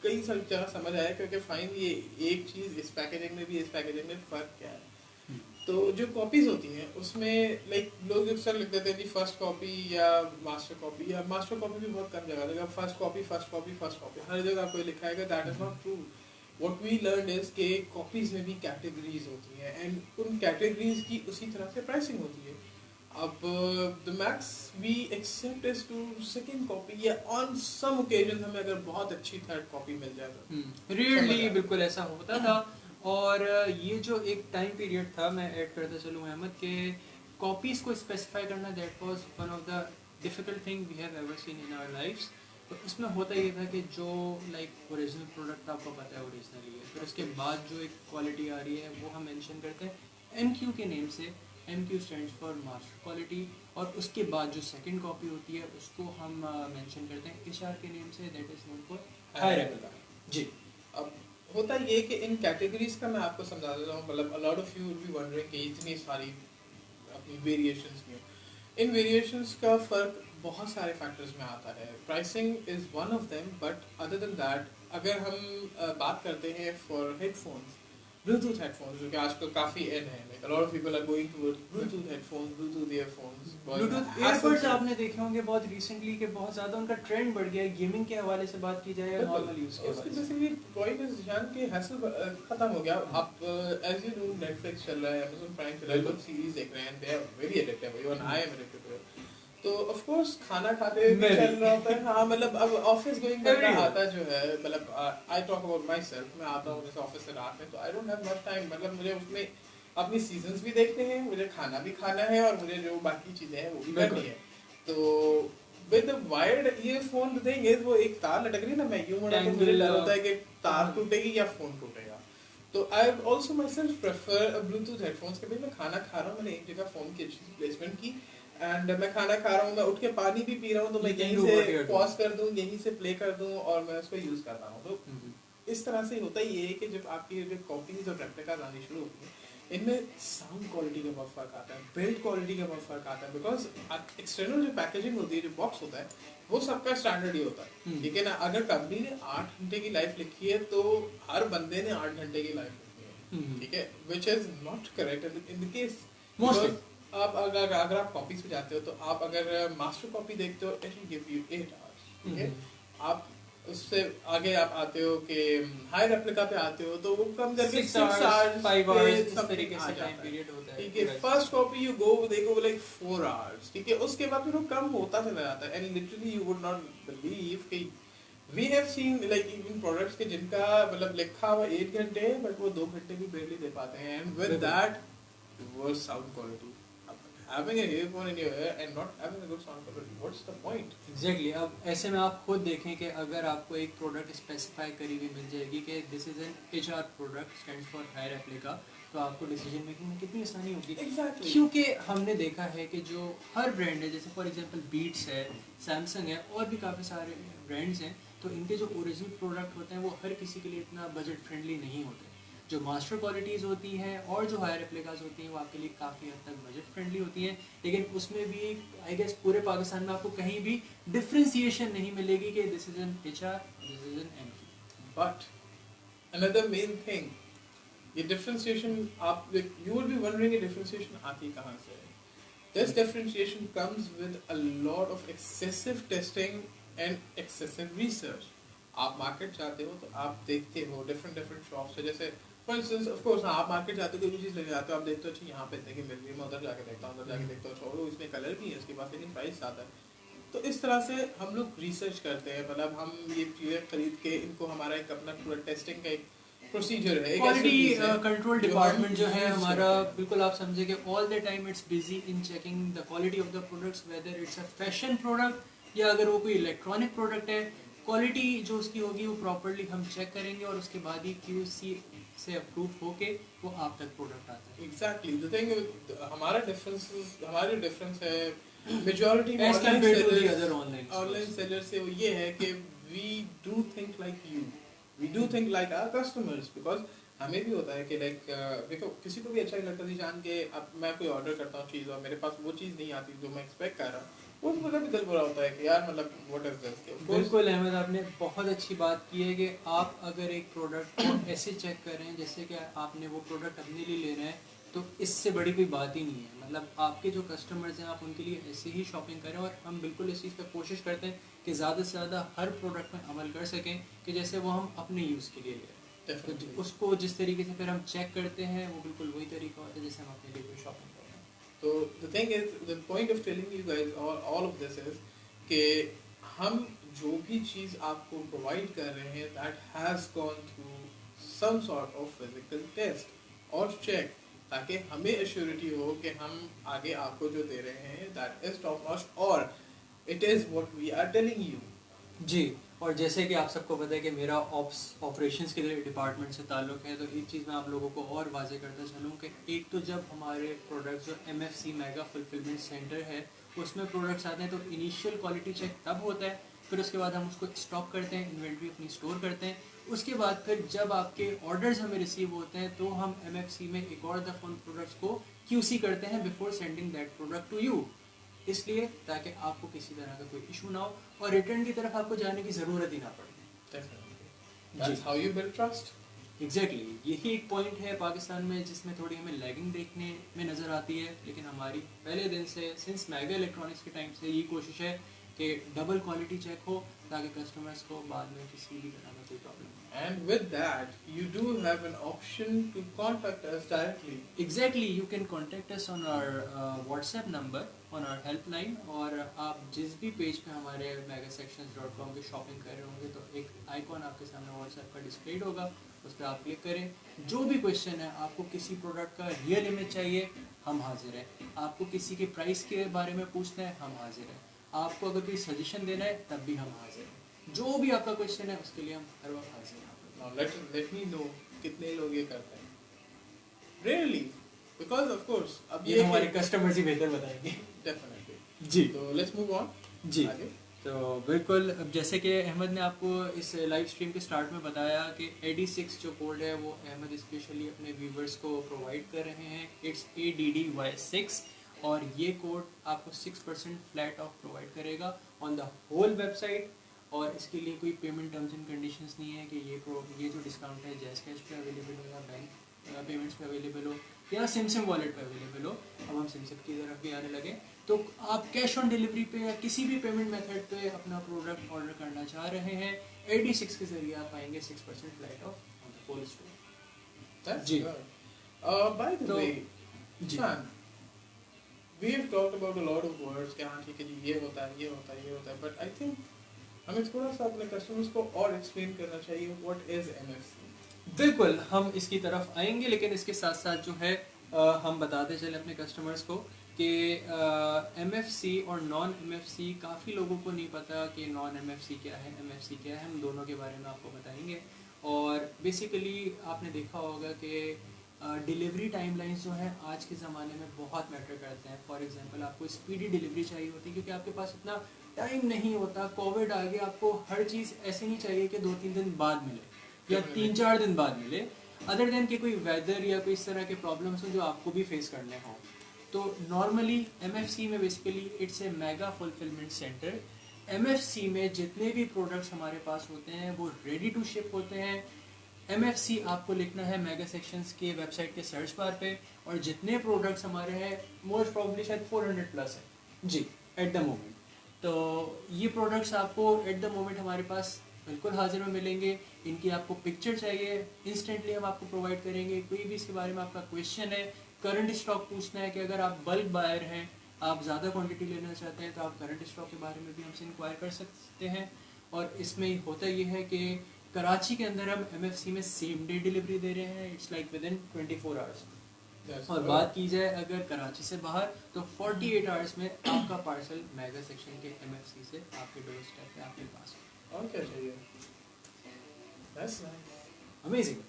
Speaker 2: कई सारी जगह समझ आया क्योंकि फाइन ये एक चीज़ इस पैकेजिंग में भी इस पैकेजिंग में फ़र्क क्या है। तो जो कॉपीज होती हैं उसमें लाइक लोग अक्सर लिख देते हैं जी फर्स्ट कॉपी या मास्टर कॉपी, या मास्टर कॉपी भी बहुत कम जगह देगा, first copy first copy first copy हर जगह आपको लिखा है। That is not true. What we learn is के कॉपीज में भी कैटेगरीज होती हैं एंड उन कैटेगरीज की उसी तरह से प्राइसिंग होती है। اب the max we accept is to second copy یا on some occasion ہمیں اگر بہت اچھی تھرڈ کاپی مل جائے تو
Speaker 1: ریئرلی بالکل ایسا ہوتا تھا. اور یہ جو ایک ٹائم پیریڈ تھا, میں ایڈ کرتا چلوں احمد, کہ کاپیز کو اسپیسیفائی کرنا that was one of the difficult thing we have ever seen in our lifes. تو اس میں ہوتا یہ تھا کہ جو لائک اوریجنل پروڈکٹ آپ کو پتہ ہے اوریجنلی ہے, پھر اس کے بعد جو ایک کوالٹی آ رہی ہے وہ ہم مینشن کرتے ہیں ایم کیو کے نیم سے. M Q stands for master quality. اور اس کے بعد جو سیکنڈ کاپی ہوتی ہے اس کو ہم مینشن کرتے ہیں ایچ آر کے نیم سے, that is known for high replica. جی.
Speaker 2: اب ہوتا یہ کہ ان کیٹیگریز کا میں آپ کو سمجھا دیتا ہوں. مطلب a lot of you will be wondering کہ اتنی ساری اپنی ویریشنس کیوں. ان ویریشنس کا فرق بہت سارے فیکٹرز میں آتا ہے. Pricing is one of them, but other than that اگر ہم بات کرتے ہیں for headphones, bluetooth headphones جو کہ آج کل کافی ان ہے, like a lot of people are going towards bluetooth headphones, bluetooth earphones,
Speaker 1: bluetooth earbuds آپ نے دیکھے ہوں گے بہت ریسنٹلی کہ بہت زیادہ ان کا ٹرینڈ بڑھ گیا ہے. گیمنگ کے حوالے سے بات کی جائے یا نارمل یوز کے حوالے سے,
Speaker 2: بیسیکلی پوائنٹ از جان کے ہیسل ختم ہو گیا. آپ as you know Netflix چل رہا ہے, Amazon پرائم چل رہا ہے, لوگ سیریز دیکھ رہے ہیں, they are very addictive, even I am addictive. تو آف کورس کھانا کھاتے بھی چل رہا ہوتا ہے. ہاں مطلب اب آفس گوئنگ کرنا آتا جو ہے, مطلب I talk about my self, میں آتا ہوں جیسے آفس سے رات میں, تو I don't have much time. مطلب مجھے اس میں اپنی سیزنس بھی دیکھنے ہیں, مجھے کھانا بھی کھانا ہے, اور مجھے جو باقی چیزیں ہیں وہ بھی کرنی ہے. تو with wired earphone thing is, وہ ایک تار لٹک رہی ہے نا, میں یوں مڑا تو مجھے ڈر ہوتا ہے کہ تار ٹوٹے گی یا فون ٹوٹے گا. تو I also myself prefer bluetooth headphones. کہ بھائی میں کھانا کھا رہا ہوں, میں نے ایک جگہ فون کی اچھی پلیسمنٹ کی, اینڈ میں کھانا کھا رہا ہوں, میں اٹھ کے پانی بھی پی رہا ہوں, تو میں یہیں سے پاز کر دوں, یہیں سے پلے کر دوں, اور میں اس کو یوز کر رہا ہوں. تو اس طرح سے ہوتا ہی ہے کہ جب آپ کی جو کاپیز اور ریپلیکاز آنی شروع ہوتی ہیں, ان میں ساؤنڈ کوالٹی کا بہت فرق آتا ہے, بلڈ کوالٹی کا بہت فرق آتا ہے. بیکاز ایکسٹرنل جو پیکیجنگ ہوتی ہے, جو باکس ہوتا ہے, وہ سب کا اسٹینڈرڈ ہی ہوتا ہے. ٹھیک ہے نا. اگر کمپنی نے 8 گھنٹے کی لائف لکھی ہے تو ہر بندے نے 8 گھنٹے کی لائف لکھی ہے. ٹھیک ہے, which is not correct in the case. آپ اگر آپ کاپیز پہ جاتے ہو, تو آپ اگر ماسٹر کاپی دیکھتے ہو, it will give you 8 hours. ٹھیک ہے. آپ اس سے آگے آپ آتے ہو کہ ہائی ریپلیکا پہ آتے ہو, تو وہ کم کر کے 6 hours 5 hours اس طریقے سے ٹائم پیریڈ ہوتا ہے. ٹھیک ہے. First copy you go they go like 4 hours. ٹھیک ہے. اس کے بعد پھر وہ کم ہوتا چلا جاتا ہے. And literally you would not believe کہ we have seen like even products کے جن کا مطلب لکھا ہوا 8 گھنٹے ہے, بٹ وہ 2 گھنٹے بھی بیرلی دے پاتے ہیں. And with that worse sound quality. Having a earphone in your ear and not having a good sound quality, what's the point?
Speaker 1: Exactly. اب ایسے میں آپ خود دیکھیں کہ اگر آپ کو ایک پروڈکٹ اسپیسیفائی کری ہوئی مل جائے گی کہ this is N H R product stand for high replica, تو آپ کو ڈیسیجن میکنگ میں کتنی آسانی ہوگی. کیونکہ ہم نے دیکھا ہے کہ جو ہر برانڈ ہے, جیسے فار ایگزامپل بیٹس ہے, سیمسنگ ہے, اور بھی کافی سارے برانڈس ہیں, تو ان کے جو اوریجنل پروڈکٹ ہوتے ہیں وہ ہر کسی کے لیے اتنا بجٹ فرینڈلی نہیں ہوتے. جو ماسٹر کوالٹیز ہوتی ہیں اور جو ہائی ریپلیکاز ہوتی ہیں وہ آپ کے لیے کافی حد تک بجٹ فرینڈلی ہوتی ہیں, لیکن اس میں بھی آئی گیس پورے پاکستان میں آپ کو کہیں بھی ڈفرینسیشن نہیں ملے گی کہ this is N H R, this is N M Q.
Speaker 2: But another main thing, یہ ڈفرینسیشن آپ یو ول بی ونڈرنگ یہ ڈفرینسیشن آتی کہاں سے ہے. This differentiation comes with a lot of excessive testing and excessive research. آپ market جاتے ہو تو آپ دیکھتے ہو ڈفرینٹ شاپس سے, جیسے فار انسٹنس آف کورس آپ مارکیٹ جاتے ہو, کوئی بھی چیز لے جاتے ہو, آپ دیکھتے ہو اچھا یہاں پہ اتنے کی مل رہی ہے, میں ادھر جا کے دیکھتا ہوں, ادھر جا کے دیکھتا ہوں, چھوڑو اس میں کلر بھی ہے اس کے پاس, لیکن پرائس زیادہ ہے. تو اس طرح سے ہم لوگ ریسرچ کرتے ہیں, مطلب ہم یہ چیزیں خرید کے ان کو ہمارا ایک اپنا پورا ٹیسٹنگ کا ایک پروسیجر ہے.
Speaker 1: کوالٹی کنٹرول ڈپارٹمنٹ جو ہے ہمارا, بالکل آپ سمجھے کہ all the time it's busy in checking the quality of the products, whether it's a fashion product یا اگر وہ کوئی الیکٹرانک پروڈکٹ ہے, کوالٹی جو اس کی ہوگی وہ پراپرلی ہم چیک کریں گے, اور اس کے بعد ہی کیو سی سے اپروو ہو کے وہ آپ تک پروڈکٹ آتا ہے.
Speaker 2: ایگزیکٹلی دا تھنگ, ہمارا ڈفرینس ہے میجورٹی آن لائن سیلر سے, وہ یہ ہے کہ we do think like you, we do think like our customers. Because ہمیں بھی ہوتا ہے کہ لائک دیکھو کسی کو بھی اچھا نہیں لگتا تھی جان کے اب میں کوئی آرڈر کرتا ہوں چیز اور میرے پاس وہ چیز نہیں آتی جو میں ایکسپیکٹ کر رہا ہوں, وہ مجھے بھی دل برا ہوتا ہے کہ یار مطلب واٹ از دس.
Speaker 1: بالکل احمد, آپ نے بہت اچھی بات کی ہے کہ آپ اگر ایک پروڈکٹ کو ایسے چیک کر رہے ہیں جیسے کہ آپ نے وہ پروڈکٹ اپنے لیے لے رہے ہیں, تو اس سے بڑی کوئی بات ہی نہیں ہے. مطلب آپ کے جو کسٹمرز ہیں آپ ان کے لیے ایسے ہی شاپنگ کریں, اور ہم بالکل اس چیز پہ کوشش کرتے ہیں کہ زیادہ سے زیادہ ہر پروڈکٹ میں عمل کر سکیں کہ جیسے وہ ہم اپنے یوز کے لیے لے رہے ہیں. اس کو جس طریقے سے پھر ہم چیک کرتے ہیں وہ بالکل وہی طریقہ ہوتا ہے جیسے ہم اپنے لیے کوئی شاپنگ کرتے ہیں.
Speaker 2: तो the thing is, the point of telling you guys all of this is कि हम जो भी चीज़ आपको provide कर रहे हैं that has gone through some sort of physical test और check, ताकि हमें assurity हो कि हम आगे आपको जो दे रहे हैं that is top notch और it is what we are telling you.
Speaker 1: जी, और जैसे कि आप सबको पता है कि मेरा ऑपरेशंस के डिपार्टमेंट से ताल्लुक़ है, तो एक चीज़ मैं आप लोगों को और वाजे करता चलूँ कि एक तो जब हमारे प्रोडक्ट्स जो MFC मेगा फुलफिलमेंट सेंटर है उसमें प्रोडक्ट्स आते हैं तो इनिशियल क्वालिटी चेक तब होता है, फिर उसके बाद हम उसको स्टॉक करते हैं, इन्वेंट्री अपनी स्टोर करते हैं, उसके बाद फिर जब आपके ऑर्डर्स हमें रिसीव होते हैं तो हम MFC में एक और दफ़ा उन प्रोडक्ट्स को QC करते हैं before sending that product to you, इसलिए ताकि आपको किसी तरह का कोई इशू ना हो और रिटर्न की तरफ आपको जाने की ज़रूरत ही ना पड़े.
Speaker 2: That's how you build trust.
Speaker 1: Exactly यही एक पॉइंट है पाकिस्तान में जिसमें थोड़ी हमें लैगिंग देखने में नज़र आती है, लेकिन हमारी पहले दिन से सिंस मेगा इलेक्ट्रॉनिक्स के टाइम से ये कोशिश है कि डबल क्वालिटी चेक हो ताकि कस्टमर्स को बाद में किसी भी तरह का कोई problem.
Speaker 2: And with that, you do have an option to contact us directly.
Speaker 1: Exactly, you can contact us on our WhatsApp number, on our helpline, और आप जिस भी पेज पे हमारे megasections.com की शॉपिंग कर रहे होंगे तो एक आइकॉन आपके सामने WhatsApp का डिस्प्लेड होगा, उस पर आप क्लिक करें. जो भी क्वेश्चन है, आपको किसी प्रोडक्ट का रियल इमेज चाहिए, हम हाजिर हैं. आपको किसी के प्राइस के बारे में पूछना है, हम हाजिर हैं. आपको अगर कोई सजेशन देना है तब भी हम हाजिर हैं. जो भी आपका क्वेश्चन है उसके लिए हम हर वक्त हाजिर हैं.
Speaker 2: Now let me know कितने लोग ये करते हैं. Really, because of course अब
Speaker 1: ये हमारे कस्टमर्स ही बेहतर बताएंगे.
Speaker 2: Definitely.
Speaker 1: जी.
Speaker 2: तो let's move on.
Speaker 1: जी.
Speaker 2: आगे.
Speaker 1: तो बिल्कुल, अब जैसे कि अहमद ने आपको इस लाइव स्ट्रीम के स्टार्ट में बताया कि AD6 जो कोड है वो अहमद स्पेशली अपने व्यूवर्स को प्रोवाइड कर रहे हैं. इट्स ADDY6 और ये कोड आपको 6% फ्लैट ऑफ प्रोवाइड करेगा ऑन द होल वेबसाइट. और इसके लिए कोई पेमेंट टर्म्स एंड कंडीशंस नहीं है कि ये जो डिस्काउंट है जैज़ कैश पे अवेलेबल हो या बैंक पेमेंट्स पे अवेलेबल हो या सिमसिम वॉलेट पे अवेलेबल हो. अब हम सिमसिम की तरफ भी आने लगे तो आप कैश ऑन डिलीवरी पे या किसी भी पेमेंट मेथड पे अपना प्रोडक्ट ऑर्डर करना चाह रहे हैं, AD6 के जरिए आप पाएंगे 6% flat off on the whole store.
Speaker 2: That's
Speaker 1: जी.
Speaker 2: good. By the
Speaker 1: तो
Speaker 2: way,
Speaker 1: जी.
Speaker 2: Chan, we have talked about a lot of words कि हाँ ठीक है जी ये होता है ये होता है ये होता है, but I think हमें थोड़ा सा अपने कस्टमर्स को और एक्सप्लेन करना चाहिए व्हाट इज MFC.
Speaker 1: बिल्कुल, हम इसकी तरफ आएंगे, लेकिन इसके साथ साथ जो है हम बताते चले अपने कस्टमर्स को कि MFC और नॉन MFC काफ़ी लोगों को नहीं पता कि नॉन MFC क्या है, MFC क्या है. हम दोनों के बारे में आपको बताएंगे. और बेसिकली आपने देखा होगा कि डिलीवरी टाइमलाइंस जो है आज के ज़माने में बहुत मैटर करते हैं. फॉर एग्जांपल आपको स्पीडी डिलीवरी चाहिए होती है क्योंकि आपके पास इतना टाइम नहीं होता. कोविड आ गया, आपको हर चीज़ ऐसे नहीं चाहिए कि 2-3 दिन बाद मिले या 3-4 दिन बाद मिले, अदर देन कि कोई वेदर या कोई इस तरह के प्रॉब्लम्स हो जो आपको भी फेस करने हों. तो नॉर्मली MFC में basically it's a mega fulfilment centre. MFC में जितने भी प्रोडक्ट्स हमारे पास होते हैं वो रेडी टू शिप होते हैं. MFC आपको लिखना है मेगा सेक्शंस के वेबसाइट के सर्च बार पे, और जितने प्रोडक्ट्स हमारे हैं मोस्ट प्रॉब्ली शायद 400 प्लस है जी एट द मोमेंट. तो ये प्रोडक्ट्स आपको एट द मोमेंट हमारे पास बिल्कुल हाजिर में मिलेंगे. इनकी आपको पिक्चर चाहिए, इंस्टेंटली हम आपको प्रोवाइड करेंगे. कोई भी इसके बारे में आपका क्वेश्चन है, करंट स्टॉक पूछना है कि अगर आप बल्क बायर हैं, आप ज़्यादा क्वांटिटी लेना चाहते हैं तो आप करंट स्टॉक के बारे में भी हमसे इंक्वायर कर सकते हैं. और इसमें होता ये है कि कराची के अंदर हम MFC में सेम डे डिलीवरी दे रहे हैं. It's like with in 24 hours. और बात की जाए अगर कराची से बाहर तो 48 आवर्स में आपका पार्सल मेगा सेक्शन के MFC से आपके डोर स्टेप पे आपके पास.
Speaker 2: और क्या चाहिए? That's nice.
Speaker 1: अमेजिंग.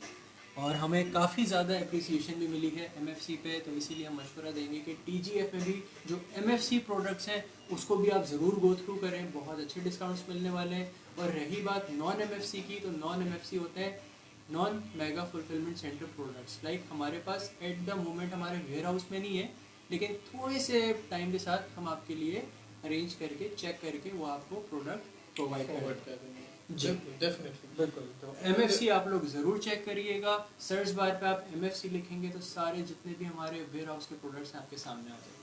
Speaker 1: और हमें काफ़ी ज़्यादा एप्रिसिएशन भी मिली है MFC पे, तो इसीलिए हम मशवरा देंगे कि TGF में भी जो MFC प्रोडक्ट्स हैं उसको भी आप ज़रूर गो थ्रू करें. बहुत अच्छे डिस्काउंट्स मिलने वाले हैं. और रही बात नॉन MFC की, तो नॉन MFC होते हैं non mega fulfilment centre products. Like हमारे पास एट द मोमेंट हमारे वेयर हाउस में नहीं है, लेकिन थोड़े से टाइम के साथ हम आपके लिए अरेंज करके चेक करके वो आपको प्रोडक्ट प्रोवाइड
Speaker 2: कर देंगे.
Speaker 1: जी
Speaker 2: डेफिनेटली.
Speaker 1: बिल्कुल. तो MFC आप लोग ज़रूर चेक करिएगा. सर्च बार पे आप MFC लिखेंगे तो सारे जितने भी हमारे वेयर हाउस के प्रोडक्ट्स हैं आपके सामने आ जाएंगे.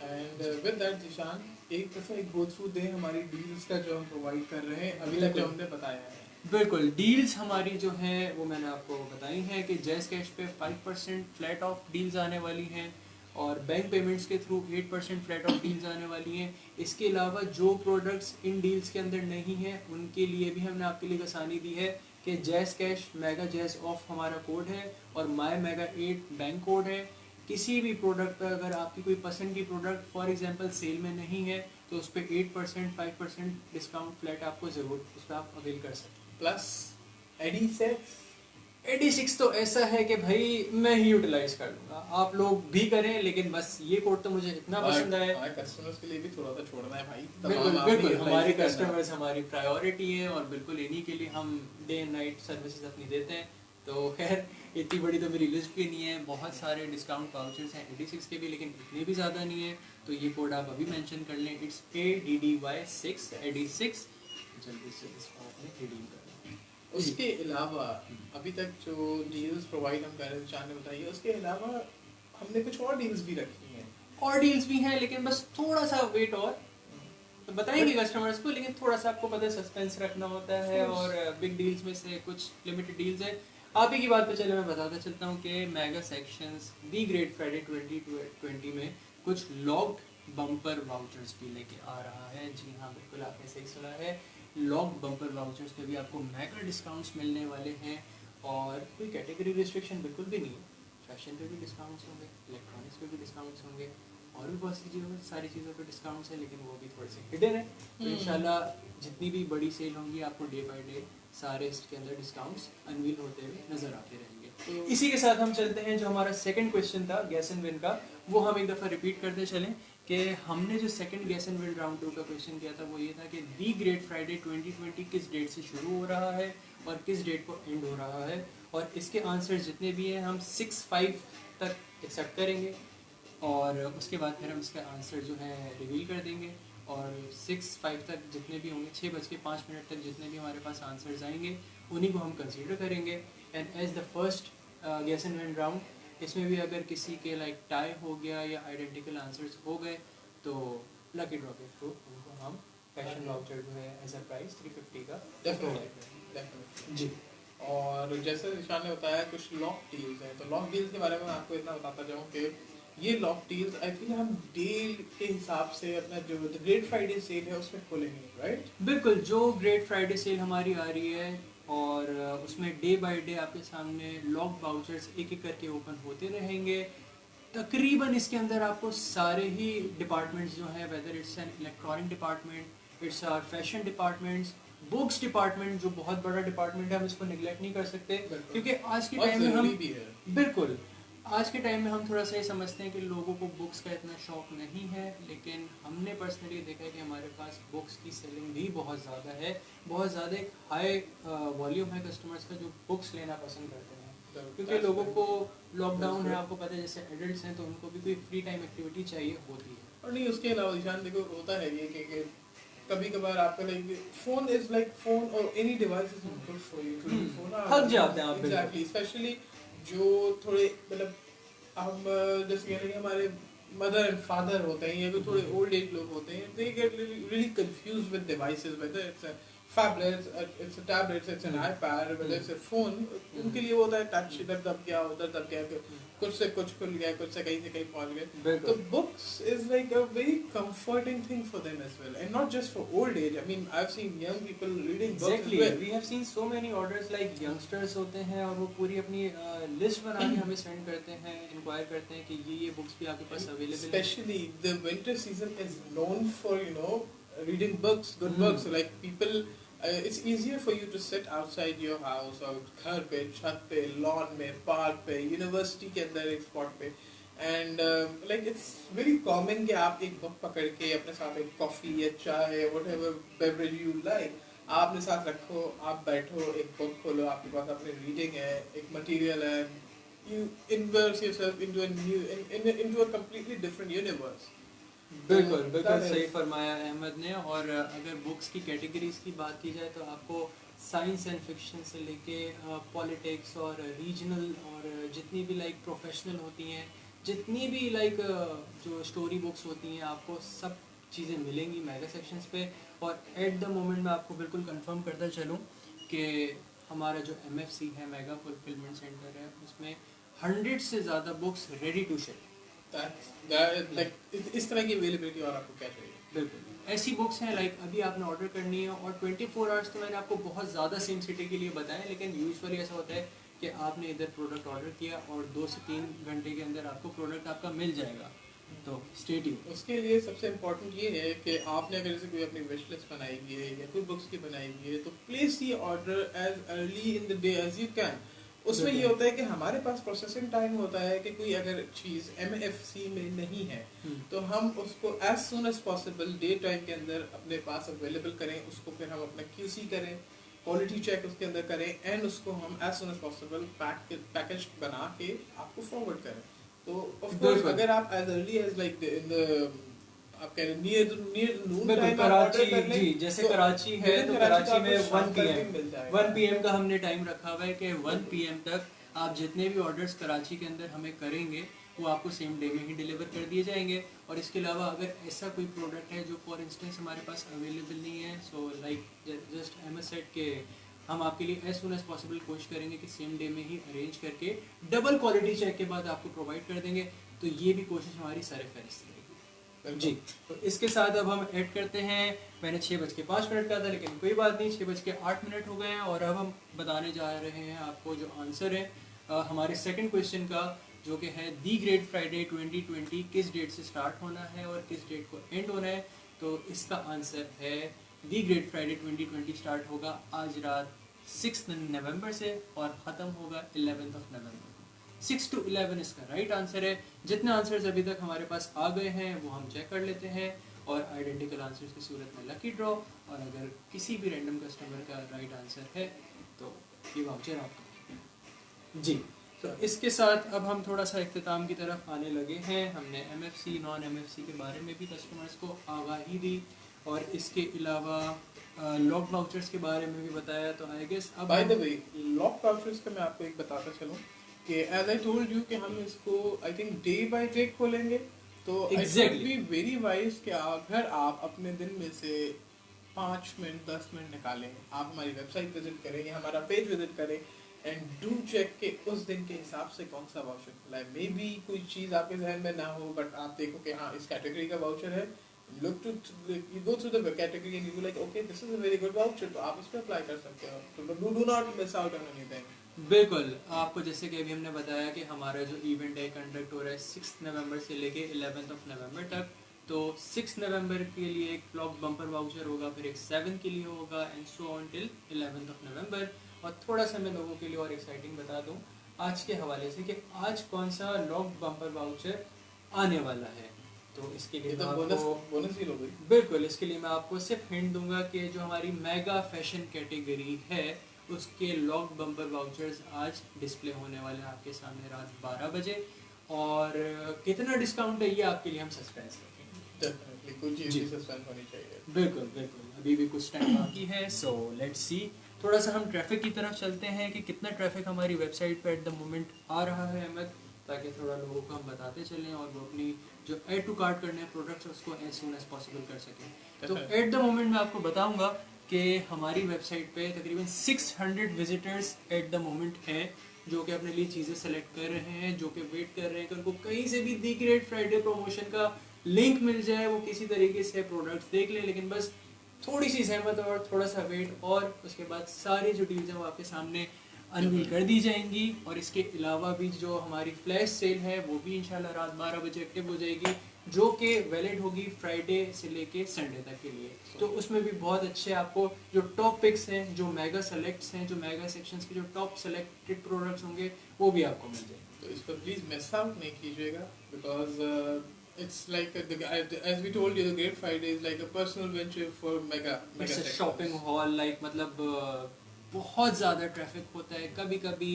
Speaker 2: एंड विद दैट जिशान, एक दफ़ा एक गो थ्रू दें हमारी डील्स का जो हम प्रोवाइड कर रहे हैं अभी तक जो हमने बताया है.
Speaker 1: बिल्कुल. डील्स हमारी जो हैं वो मैंने आपको बताई हैं कि जैज़ कैश पे 5% फ्लैट ऑफ डील्स आने वाली हैं. اور بینک پیمنٹس کے تھرو 8% فلیٹ آف ڈیلز آنے والی ہیں. اس کے علاوہ جو پروڈکٹس ان ڈیلز کے اندر نہیں ہیں ان کے لیے بھی ہم نے آپ کے لیے آسانی دی ہے کہ جیز کیش میگا جیز آف ہمارا کوڈ ہے اور مائی میگا 8 بینک کوڈ ہے. کسی بھی پروڈکٹ پر اگر آپ کی کوئی پسند کی پروڈکٹ فار ایگزامپل سیل میں نہیں ہے تو اس پہ 8% 5% ڈسکاؤنٹ فلیٹ آپ کو ضرور اس پہ آپ اویل کر سکتے ہیں.
Speaker 2: پلس
Speaker 1: 86 تو ایسا ہے کہ بھائی میں ہی یوٹیلائز کر لوں گا, آپ لوگ بھی کریں, لیکن بس یہ کوڈ تو مجھے اتنا پسند ہے.
Speaker 2: کسٹمرز کے لیے بھی تھوڑا سا چھوڑنا ہے بھائی.
Speaker 1: بالکل بالکل ہمارے کسٹمرز ہماری پرائیورٹی ہے اور بالکل انہی کے لیے ہم ڈے اینڈ نائٹ سروسز اپنی دیتے ہیں. تو خیر اتنی بڑی تو میری لسٹ بھی نہیں ہے, بہت سارے ڈسکاؤنٹ واؤچرز ہیں 86 کے بھی, لیکن اتنے بھی زیادہ نہیں ہیں. تو یہ کوڈ آپ ابھی مینشن کر لیں, اٹس ADDY6 86, جلدی سے اس کو آپ نے ریڈیم کر لیں.
Speaker 2: اس کے علاوہ ابھی تک جو ڈیلز پرووائڈ ہم کر رہے ہیں چاند نے بتائیے, اس کے علاوہ ہم نے کچھ اور ڈیلز بھی رکھی ہیں.
Speaker 1: اور ڈیلز بھی ہیں لیکن بس تھوڑا سا ویٹ اور بتائیں گے کسٹمرز کو, لیکن تھوڑا سا آپ کو پتہ ہے سسپینس رکھنا ہوتا ہے. اور بگ ڈیلز میں سے کچھ لمیٹڈ ڈیلز ہیں. آپ ہی کی بات پہ چلے میں بتاتا چلتا ہوں کہ mega sections the great Friday 2020 میں کچھ لاکڈ بمپر واؤچرز بھی لے کے آ رہا ہے. جی ہاں بالکل آپ نے صحیح سنا ہے, لاکڈ بمپر واؤچرز پہ بھی آپ کو میگا ڈسکاؤنٹس ملنے والے ہیں. اور کوئی کیٹیگری ریسٹرکشن بالکل بھی نہیں ہے. فیشن پہ بھی ڈسکاؤنٹس ہوں گے, الیکٹرانکس پہ بھی ڈسکاؤنٹس ہوں گے, اور بھی بہت سی چیزوں ساری چیزوں پہ ڈسکاؤنٹس ہیں, لیکن وہ بھی تھوڑے سے ہڈن ہیں. تو انشاءاللہ جتنی بھی بڑی سیل ہوں گی آپ کو ڈے بائی ڈے سارے اس کے اندر ڈسکاؤنٹس انویل ہوتے ہوئے نظر آتے رہیں گے. اسی کے ساتھ ہم چلتے ہیں جو ہمارا سیکنڈ کویشچن تھا گیس اینڈ ون کا, وہ ہم ایک دفعہ ریپیٹ کرتے چلیں کہ ہم نے جو second gas and one round 2 کا کویشچن کیا تھا وہ یہ تھا کہ دی گریٹ فرائیڈے 2020 کس ڈیٹ سے شروع ہو رہا ہے اور کس ڈیٹ کو اینڈ ہو رہا ہے. اور اس کے آنسر جتنے بھی ہیں ہم 6-5 تک ایکسیپٹ کریں گے, اور اس کے بعد پھر ہم اس کا آنسر جو ہے ریویل کر دیں گے. اور 6-5 تک جتنے بھی ہوں گے, 6:05 تک جتنے بھی ہمارے پاس آنسرز آئیں گے انہیں کو ہم کنسیڈر کریں گے. And as the first guess and one round اس میں بھی اگر کسی کے لائک ٹائی ہو گیا یا آئیڈینٹیکل آنسرز ہو گئے تو لکی ڈرا کے تھرو ان کو ہم فیشن واؤچر جو ہے ایز اے پرائز 350 کا
Speaker 2: جی. اور جیسے نشان نے بتایا کچھ لاک ڈیلز ہیں, تو لاک ڈیلز کے بارے میں آپ کو اتنا بتاتا جاؤں کہ یہ لاک ڈیلز آئی تھنک ہم ڈیل کے حساب سے اپنا جو گریٹ فرائیڈے سیل ہے اس میں کھولیں گے, رائٹ؟
Speaker 1: بالکل, جو گریٹ فرائیڈے سیل ہماری آ رہی ہے اور اس میں ڈے بائی ڈے آپ کے سامنے لاک واؤچرز ایک ایک کر کے اوپن ہوتے رہیں گے. تقریباً اس کے اندر آپ کو سارے ہی ڈپارٹمنٹس جو ہیں, whether it's an electronic department, it's our fashion departments, books department جو بہت بڑا ڈپارٹمنٹ ہے, ہم اس کو نگلیکٹ نہیں کر سکتے کیونکہ آج کے ٹائم میں ہم بالکل آج کے ٹائم میں ہم تھوڑا سا یہ سمجھتے ہیں کہ لوگوں کو بکس کا اتنا شوق نہیں ہے, لیکن ہم نے پرسنلی دیکھا ہے کہ ہمارے پاس بکس کی سیلنگ بھی بہت زیادہ ہے. بہت زیادہ ایک ہائی والیوم ہے کسٹمرز کا جو بکس لینا پسند کرتے ہیں, کیونکہ لوگوں کو لاک ڈاؤن ہے, آپ کو پتہ ہے جیسے ایڈلٹس ہیں تو ان کو بھی کوئی فری ٹائم ایکٹیویٹی چاہیے ہوتی ہے.
Speaker 2: اور نہیں اس کے علاوہ نشان دیکھو ہوتا ہے یہ کہ کبھی کبھار آپ کا like phone is like phone اور any device is good for you to phone
Speaker 1: تھک جاتے ہیں آپ.
Speaker 2: ایگزیکٹلی, اسپیشلی جو تھوڑے مطلب ہم جیسے کہہ رہے ہیں ہمارے مدر اینڈ فادر ہوتے ہیں یا کوئی تھوڑے اولڈ ایج لوگ ہوتے ہیں, they get really confused with devices, whether it's a phablet, it's a tablet, it's an iPad, whether it's a phone. ان کے لیے وہ ہوتا ہے ٹچ, ادھر دب گیا ادھر دب گیا, کچھ سے کچھ کھل گیا, کچھ سے کہیں پہنچ گئے. تو books is like a very comforting thing for them as well, and not just for old age. I mean, I've seen young people reading books as well.
Speaker 1: We have seen so many orders like youngsters ہوتے ہیں اور وہ پوری اپنی list بنا کے ہمیں send کرتے ہیں, انکوائر کرتے ہیں کہ یہ بکس بھی آپ کے پاس اویلیبل ہیں.
Speaker 2: Especially the winter season is known for, you know, reading books, good books. Like people, it's easier for you to sit outside your house or گھر پہ, چھت پہ, lawn میں, park پہ, university کے اندر ایک spot پہ, and like it's very common کہ آپ ایک بک پکڑ کے اپنے ساتھ ایک کافی یا چائے whatever beverage you like آپ نے ساتھ رکھو, آپ بیٹھو, ایک بک کھولو, آپ کے پاس اپنی ریڈنگ ہے, ایک مٹیریل ہے, you immerse yourself into a new into a completely different universe.
Speaker 1: بالکل بالکل صحیح فرمایا احمد نے. اور اگر بکس کی کیٹیگریز کی بات کی جائے تو آپ کو سائنس اینڈ فکشن سے لے کے پالیٹکس اور ریجنل اور جتنی بھی لائک پروفیشنل ہوتی ہیں, جتنی بھی لائک جو اسٹوری بکس ہوتی ہیں, آپ کو سب چیزیں ملیں گی میگا سیکشنز پہ. اور ایٹ دا مومنٹ میں آپ کو بالکل کنفرم کرتا چلوں کہ ہمارا جو MFC ہے میگا فلفلمنٹ سینٹر ہے, اس میں 100 سے زیادہ بکس ریڈی ٹو شپ.
Speaker 2: इस तरह की अवेलेबिलिटी और आपको क्या चाहिए?
Speaker 1: बिल्कुल ऐसी बुक्स हैं लाइक अभी आपने ऑर्डर करनी है और 24 आवर्स तो मैंने आपको बहुत ज़्यादा सेम सिटी के लिए बताया, लेकिन यूजुअली ऐसा होता है कि आपने इधर प्रोडक्ट ऑर्डर किया और 2 से 3 घंटे के अंदर आपको प्रोडक्ट आपका मिल जाएगा। तो स्टे ट्यून्ड।
Speaker 2: उसके लिए सबसे इम्पोर्टेंट ये है कि आपने अगर जैसे कोई अपनी विश लिस्ट बनाई हुई है या कोई बुक्स की बनाई हुई है तो place the order as early in the day as you can. उसमें ये होता है कि हमारे पास प्रोसेसिंग टाइम होता है कि कोई अगर चीज़ MFC में नहीं है तो हम उसको as soon as possible day time के अंदर अपने पास अवेलेबल करें, उसको फिर हम अपना QC करें, क्वालिटी चेक उसके अंदर करें एंड उसको हम as soon as possible package बना के आपको फॉरवर्ड करें। तो ऑफ कोर्स अगर आप as early as like in the आप कह रहे near noon time
Speaker 1: Karachi ji, जैसे कराची है तो कराची में 1 PM का हमने टाइम रखा हुआ है कि 1 PM तक आप जितने भी ऑर्डर्स कराची के अंदर हमें करेंगे वो आपको सेम डे में ही डिलीवर कर दिए जाएंगे। और इसके अलावा अगर ऐसा कोई प्रोडक्ट है जो फॉर इंस्टेंस हमारे पास अवेलेबल नहीं है, so like just MS set के हम आपके लिए एज सुन एज पॉसिबल कोशिश करेंगे कि सेम डे में ही अरेंज करके डबल क्वालिटी चेक के बाद आपको प्रोवाइड कर देंगे। तो ये भी कोशिश हमारी सर फहरिस्त रहेगी जी। तो इसके साथ अब हम ऐड करते हैं, मैंने 6:05 कहा था लेकिन कोई बात नहीं, 6:08 हो गए हैं और अब हम बताने जा रहे हैं आपको जो आंसर है हमारे सेकंड क्वेश्चन का, जो कि है दी ग्रेट फ्राइडे 2020 किस डेट से स्टार्ट होना है और किस डेट को एंड होना है। तो इसका आंसर है दी ग्रेट फ्राइडे 2020 स्टार्ट होगा आज रात 6 नवंबर से और ख़त्म होगा 11 नवंबर। 6 to 11 इसका राइट आंसर है। जितने आंसर्स अभी तक हमारे पास आ गए हैं वो हम चेक कर लेते हैं और आइडेंटिकल आंसर्स की सूरत में लकी ड्रॉ, और अगर किसी भी रैंडम कस्टमर का राइट आंसर है तो ये वाउचर आपका जी। तो इसके साथ अब हम थोड़ा सा इख्तिताम की तरफ आने लगे हैं। हमने MFC नॉन MFC के बारे में भी कस्टमर्स को आगाही दी और इसके अलावा लॉक वाउचर्स के बारे में भी बताया। तो आई गेस अब
Speaker 2: bye the way lock vouchers का मैं आपको एक बताता चलूं कि एज आई टोल्ड यू कि हम इसको I think day by day खोलेंगे। तो
Speaker 1: Exactly.
Speaker 2: बी वेरी वाइज कि अगर आप अपने दिन में से 5 मिनट 10 मिनट निकालें, आप हमारी वेबसाइट विजिट करें या हमारा पेज विजिट करें एंड डू चेक के उस दिन के हिसाब से कौन सा वाउचर खुला है। मे बी कोई चीज़ आपके जहन में ना हो बट आप देखो कि हाँ इस कैटेगरी का वाउचर है, look to you go through the category and you like okay this is a very good voucher, तो आप इस पे अप्लाई कर सकते हो। तो do not miss out on anything।
Speaker 1: बिल्कुल, आपको जैसे कि अभी हमने बताया कि हमारा जो इवेंट है कंडक्ट हो रहा है 6 नवंबर से लेके 11 नवंबर तक। तो 6 नवंबर के लिए एक लॉक बम्पर वाउचर होगा, फिर एक 7 के लिए होगा एंड सो ऑन टिल 11 नवंबर। और थोड़ा सा मैं लोगों के लिए और एक्साइटिंग बता दूं आज के हवाले से कि आज कौन सा लॉक बम्पर वाउचर आने वाला है। तो इसके लिए
Speaker 2: तो बोनस ही लोगे।
Speaker 1: बिल्कुल, इसके लिए मैं आपको सिर्फ हिंट दूंगा कि जो हमारी मेगा फैशन कैटेगरी है उसके लॉक बम्पर वाउचर्स आज डिस्प्ले होने वाले हैं आपके सामने रात 12 बजे। और कितना डिस्काउंट है ये आपके लिए हम सस्पेंस रखेंगे।
Speaker 2: डेफिनेटली कुछ चीज़ की सस्पेंस होनी चाहिए।
Speaker 1: बिल्कुल बिल्कुल, अभी भी कुछ टाइम बाकी है। सो लेट्स सी, थोड़ा सा हम ट्रैफिक की तरफ चलते हैं कि कितना ट्रैफिक हमारी वेबसाइट पे एट द मोमेंट आ रहा है अहमद, ताकि थोड़ा लोगों को हम बताते चलें और वो अपनी जो ऐड टू कार्ट करने हैं प्रोडक्ट्स उसको एज सून एज पॉसिबल कर सकें। तो एट द मोमेंट मैं आपको बताऊंगा कि हमारी वेबसाइट पे तकरीबन 600 विजिटर्स एट द मोमेंट हैं जो कि अपने लिए चीज़ें सेलेक्ट कर रहे हैं, जो कि वेट कर रहे हैं कि उनको कहीं से भी दी ग्रेट फ्राइडे प्रमोशन का लिंक मिल जाए, वो किसी तरीके से प्रोडक्ट्स देख लें। लेकिन बस थोड़ी सी सहमत और थोड़ा सा वेट और उसके बाद सारी जो डील्स हैं वो आपके सामने अनवील कर दी जाएंगी। और इसके अलावा भी जो हमारी फ्लैश सेल है वो भी इंशाल्लाह रात 12 बजे एक्टिव हो जाएगी, जो कि वैलिड होगी फ्राइडे से लेके संडे तक के लिए। तो उसमें भी बहुत अच्छे आपको जो टॉप पिक्स हैं, जो मेगा सेलेक्ट्स हैं, जो मेगा सेक्शंस के जो टॉप सेलेक्टेड प्रोडक्ट्स होंगे वो भी आपको मिल जाएंगे।
Speaker 2: तो इस पर प्लीज मिस आउट नहीं कीजिएगा because it's like as we told you the Great Friday is like a personal venture for mega
Speaker 1: shopping hall like मतलब बहुत ज़्यादा ट्रैफिक होता है। कभी कभी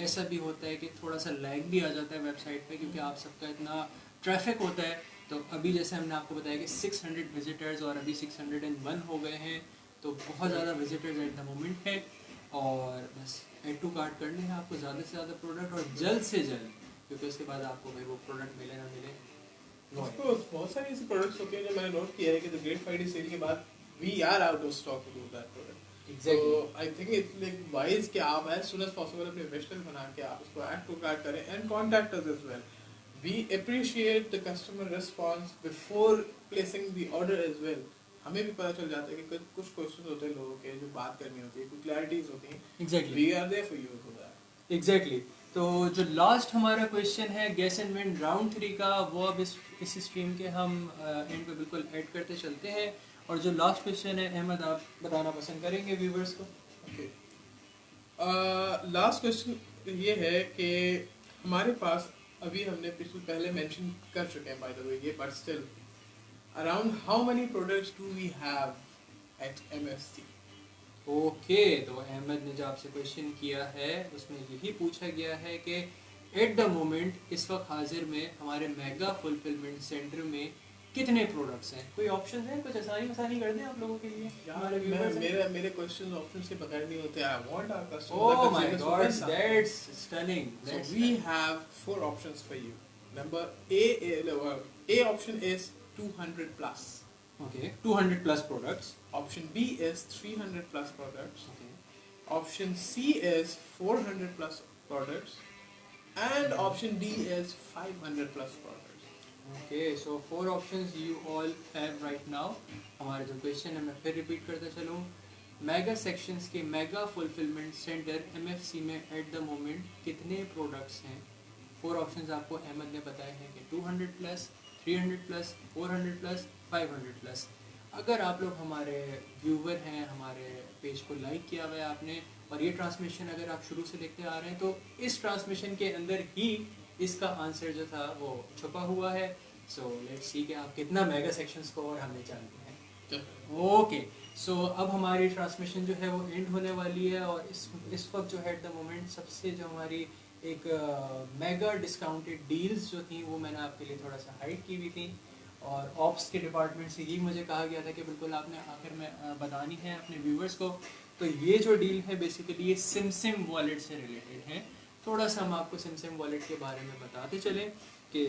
Speaker 1: ऐसा भी होता है कि थोड़ा सा लैग भी आ जाता है वेबसाइट पे क्योंकि आप सबका इतना ट्रैफिक होता है। तो अभी जैसे हमने आपको बताया कि 600 विजिटर्स और अभी 601 हो गए हैं, तो बहुत ज़्यादा विजिटर्स एट द मोमेंट है। और बस एड टू कार्ट करने हैं आपको ज़्यादा से ज़्यादा प्रोडक्ट और जल्द से जल्द, क्योंकि उसके बाद आपको भाई वो प्रोडक्ट मिले ना मिले।
Speaker 2: बहुत सारी ऐसी प्रोडक्ट्स होती हैं जो मैंने नोट किया है कि द ग्रेट फ्राइडे सेल के बाद we are out of stock to do that product. So I think it's like wise कि आप एज सून एज पॉसिबल अपने विश लिस्ट बना के आप उसको ऐड टू कार्ट करें and contact us as well. we appreciate the customer response before placing the order as well. हमें भी पता चल जाता है कि कुछ क्वेश्चंस होते हैं लोगों के जो बात करनी होती है, कुछ क्लैरिटीज होती हैं.
Speaker 1: Exactly.
Speaker 2: We are there for you for that.
Speaker 1: Exactly तो जो लास्ट हमारा क्वेश्चन है गैस एंड विन राउंड 3 का, वो अब इस स्ट्रीम के हम एंड पे बिल्कुल ऐड करते चलते हैं. और जो लास्ट क्वेश्चन है अहमद, आप बताना पसंद करेंगे व्यूवर्स को?
Speaker 2: Okay. लास्ट क्वेश्चन ये है कि हमारे पास अभी हमने पहले मेंशन कर चुके हैं बाय द वे ये, but still around how many products do we have at MFC?
Speaker 1: Okay, तो अहमद ने जो आपसे क्वेश्चन किया है उसमें यही पूछा गया है कि एट द मोमेंट इस वक्त हाजिर में हमारे मेगा फुलफिलमेंट सेंटर में कितने प्रोडक्ट्स हैं. कोई ऑप्शन है, कुछ आसानी कर दें आप लोगों के लिए हमारे व्यूअर्स हैं.
Speaker 2: मेरे क्वेश्चन ऑप्शन से बगैर नहीं होते. I want our customers.
Speaker 1: Oh my God, that's stunning.
Speaker 2: So we have 4 options for you. Number A option is 200 plus.
Speaker 1: Okay, 200 plus products.
Speaker 2: Option B is 300 plus products.
Speaker 1: Okay.
Speaker 2: Option C is 400 plus products. And option D is 500 plus products.
Speaker 1: Okay, so 4 options you all have right now. हमारा जो question है मैं फिर repeat करता चलूँ. Mega sections के mega fulfilment centre MFC में eight the moment कितने प्रोडक्ट्स हैं? 4 ऑप्शंस आपको अहमद ने बताए हैं कि 200 प्लस, 300 प्लस, 400 प्लस, 500 प्लस. अगर आप लोग हमारे व्यूवर हैं, हमारे पेज को लाइक किया हुआ है आपने, और ये ट्रांसमिशन अगर आप शुरू से देखते आ रहे हैं, तो इस ट्रांसमिशन के अंदर ही इसका आंसर जो था वो छुपा हुआ है. सो लेट्स सी कि आप कितना मेगा सेक्शंस को और हमें जानते हैं. ओके, सो अब हमारी ट्रांसमिशन जो है वो एंड होने वाली है, और इस वक्त जो है एट द मोमेंट सबसे जो हमारी एक मेगा डिस्काउंटेड डील्स जो थी वो मैंने आपके लिए थोड़ा सा हाइड की हुई थी, और ऑप्स के डिपार्टमेंट से यही मुझे कहा गया था कि बिल्कुल आपने आखिर में बतानी है अपने व्यूवर्स को. तो ये जो डील है बेसिकली ये सिमसिम वॉलेट से रिलेटेड है. थोड़ा सा हम आपको सिमसिम वॉलेट के बारे में बताते चलें कि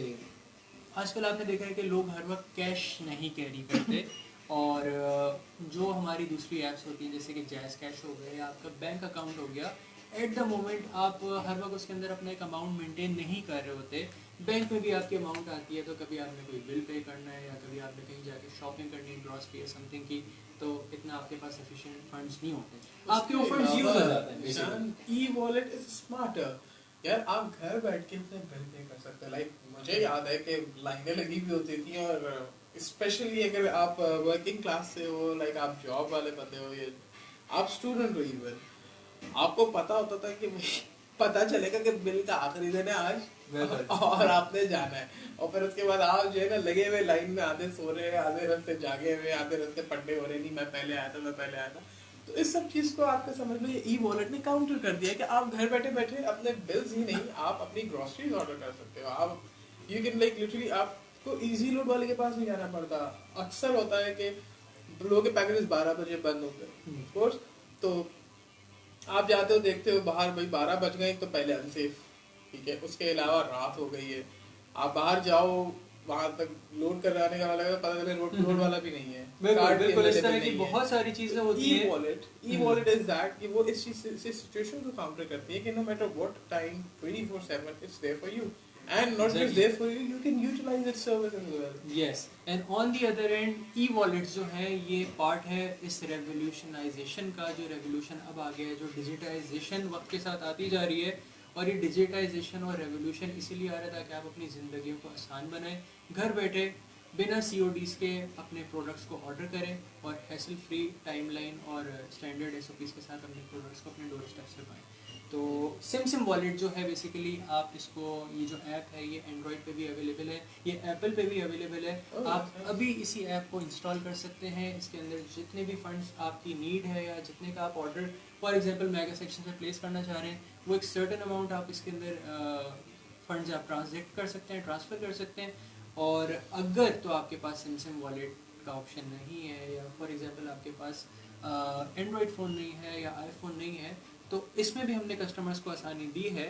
Speaker 1: आजकल आपने देखा है कि लोग हर वक्त कैश नहीं कैरी करते, और जो हमारी दूसरी ऐप्स होती हैं जैसे कि जैज़ कैश हो गया या आपका बैंक अकाउंट हो गया, एट द मोमेंट आप हर वक्त उसके अंदर अपना एक अमाउंट मेंटेन नहीं कर रहे होते. बैंक में भी आपकी अमाउंट आती है, तो कभी आपने कोई बिल पे करना है या कभी आपने कहीं जाके शॉपिंग करनी है ग्रॉसरी या समथिंग की, तो इतना आपके पास सफिशिएंट फंड्स नहीं होते, आपके वो फंड्स यूज हो जाते हैं.
Speaker 2: E-wallet is smarter. यार आप घर बैठ के अपने बिल पे कर सकते हैं. लाइक मुझे याद है कि लाइनें लगी हुई होती थी, और स्पेशली अगर आप वर्किंग क्लास से हो, लाइक आप जॉब वाले बंदे हो या आप स्टूडेंट हो इवन, आपको पता होता था कि पता चलेगा कि बिल का आखिरी दिन है आज और आपने जाना है, और फिर उसके बाद आप जो है ना लगे हुए लाइन में, आधे सो रहे हैं, आधे रस्ते जागे हुए, आधे रस्ते पढ़ने हो रहे, नहीं मैं पहले आया था. तो इस सब चीज को आपका समझ लो ये ई-वॉलेट ने काउंटर कर दिया कि आप घर बैठे बैठे अपने बिल्स ही नहीं, आप अपनी ग्रोसरीज ऑर्डर कर सकते हो. आप यू कैन लाइक लिटरली आपको इजी लोड वाले के पास नहीं जाना पड़ता. अक्सर होता है कि लोगों के पैकेजेस 12 बजे बंद होते हैं ऑफ कोर्स, तो आप जाते हो देखते हो बाहर भाई 12 बज गए तो पहले अनसेफ, ठीक है. उसके अलावा रात हो गई है, आप बाहर जाओ वहां तक लोड कराने का वाला पता चले लोड वाला भी नहीं है.
Speaker 1: बिल्कुल इस तरह की बहुत सारी चीजें होती हैं.
Speaker 2: ई-वॉलेट इज दैट कि वो इस चीज से सिचुएशन को काउंटर करती है कि no matter what time 24/7 it's there for you, and not just there for you, you can utilize its service as well.
Speaker 1: Yes, and on the other end e-wallets जो है ये पार्ट है इस रेवोल्यूशनाइजेशन का, जो रेवोल्यूशन अब आ गया है, जो डिजिटाइजेशन वक्त के साथ आती जा रही है. और ये डिजिटाइजेशन और रेवोल्यूशन इसीलिए आ रहा था कि आप अपनी ज़िंदगी को आसान बनाएं, घर बैठे बिना CODs के अपने प्रोडक्ट्स को ऑर्डर करें और हैसल फ्री टाइमलाइन और स्टैंडर्ड SOPs के साथ अपने प्रोडक्ट्स को अपने डोर स्टेप से पाएँ. तो सिमसिम वॉलेट जो है बेसिकली आप इसको, ये जो ऐप है ये एंड्रॉयड पे भी अवेलेबल है, ये एप्पल पे भी अवेलेबल है. आप अभी इसी ऐप को इंस्टॉल कर सकते हैं. इसके अंदर जितने भी फंड्स आपकी नीड है या जितने का आप order for example mega section पे प्लेस करना चाह रहे हैं, वो एक सर्टेन अमाउंट आप इसके अंदर फंड्स आप ट्रांसजेक्ट कर सकते हैं, ट्रांसफ़र कर सकते हैं. और अगर तो आपके पास सिमसिम वॉलेट का ऑप्शन नहीं है या फॉर एग्जांपल आपके पास एंड्रॉयड फ़ोन नहीं है या आईफोन नहीं है, तो इसमें भी हमने कस्टमर्स को आसानी दी है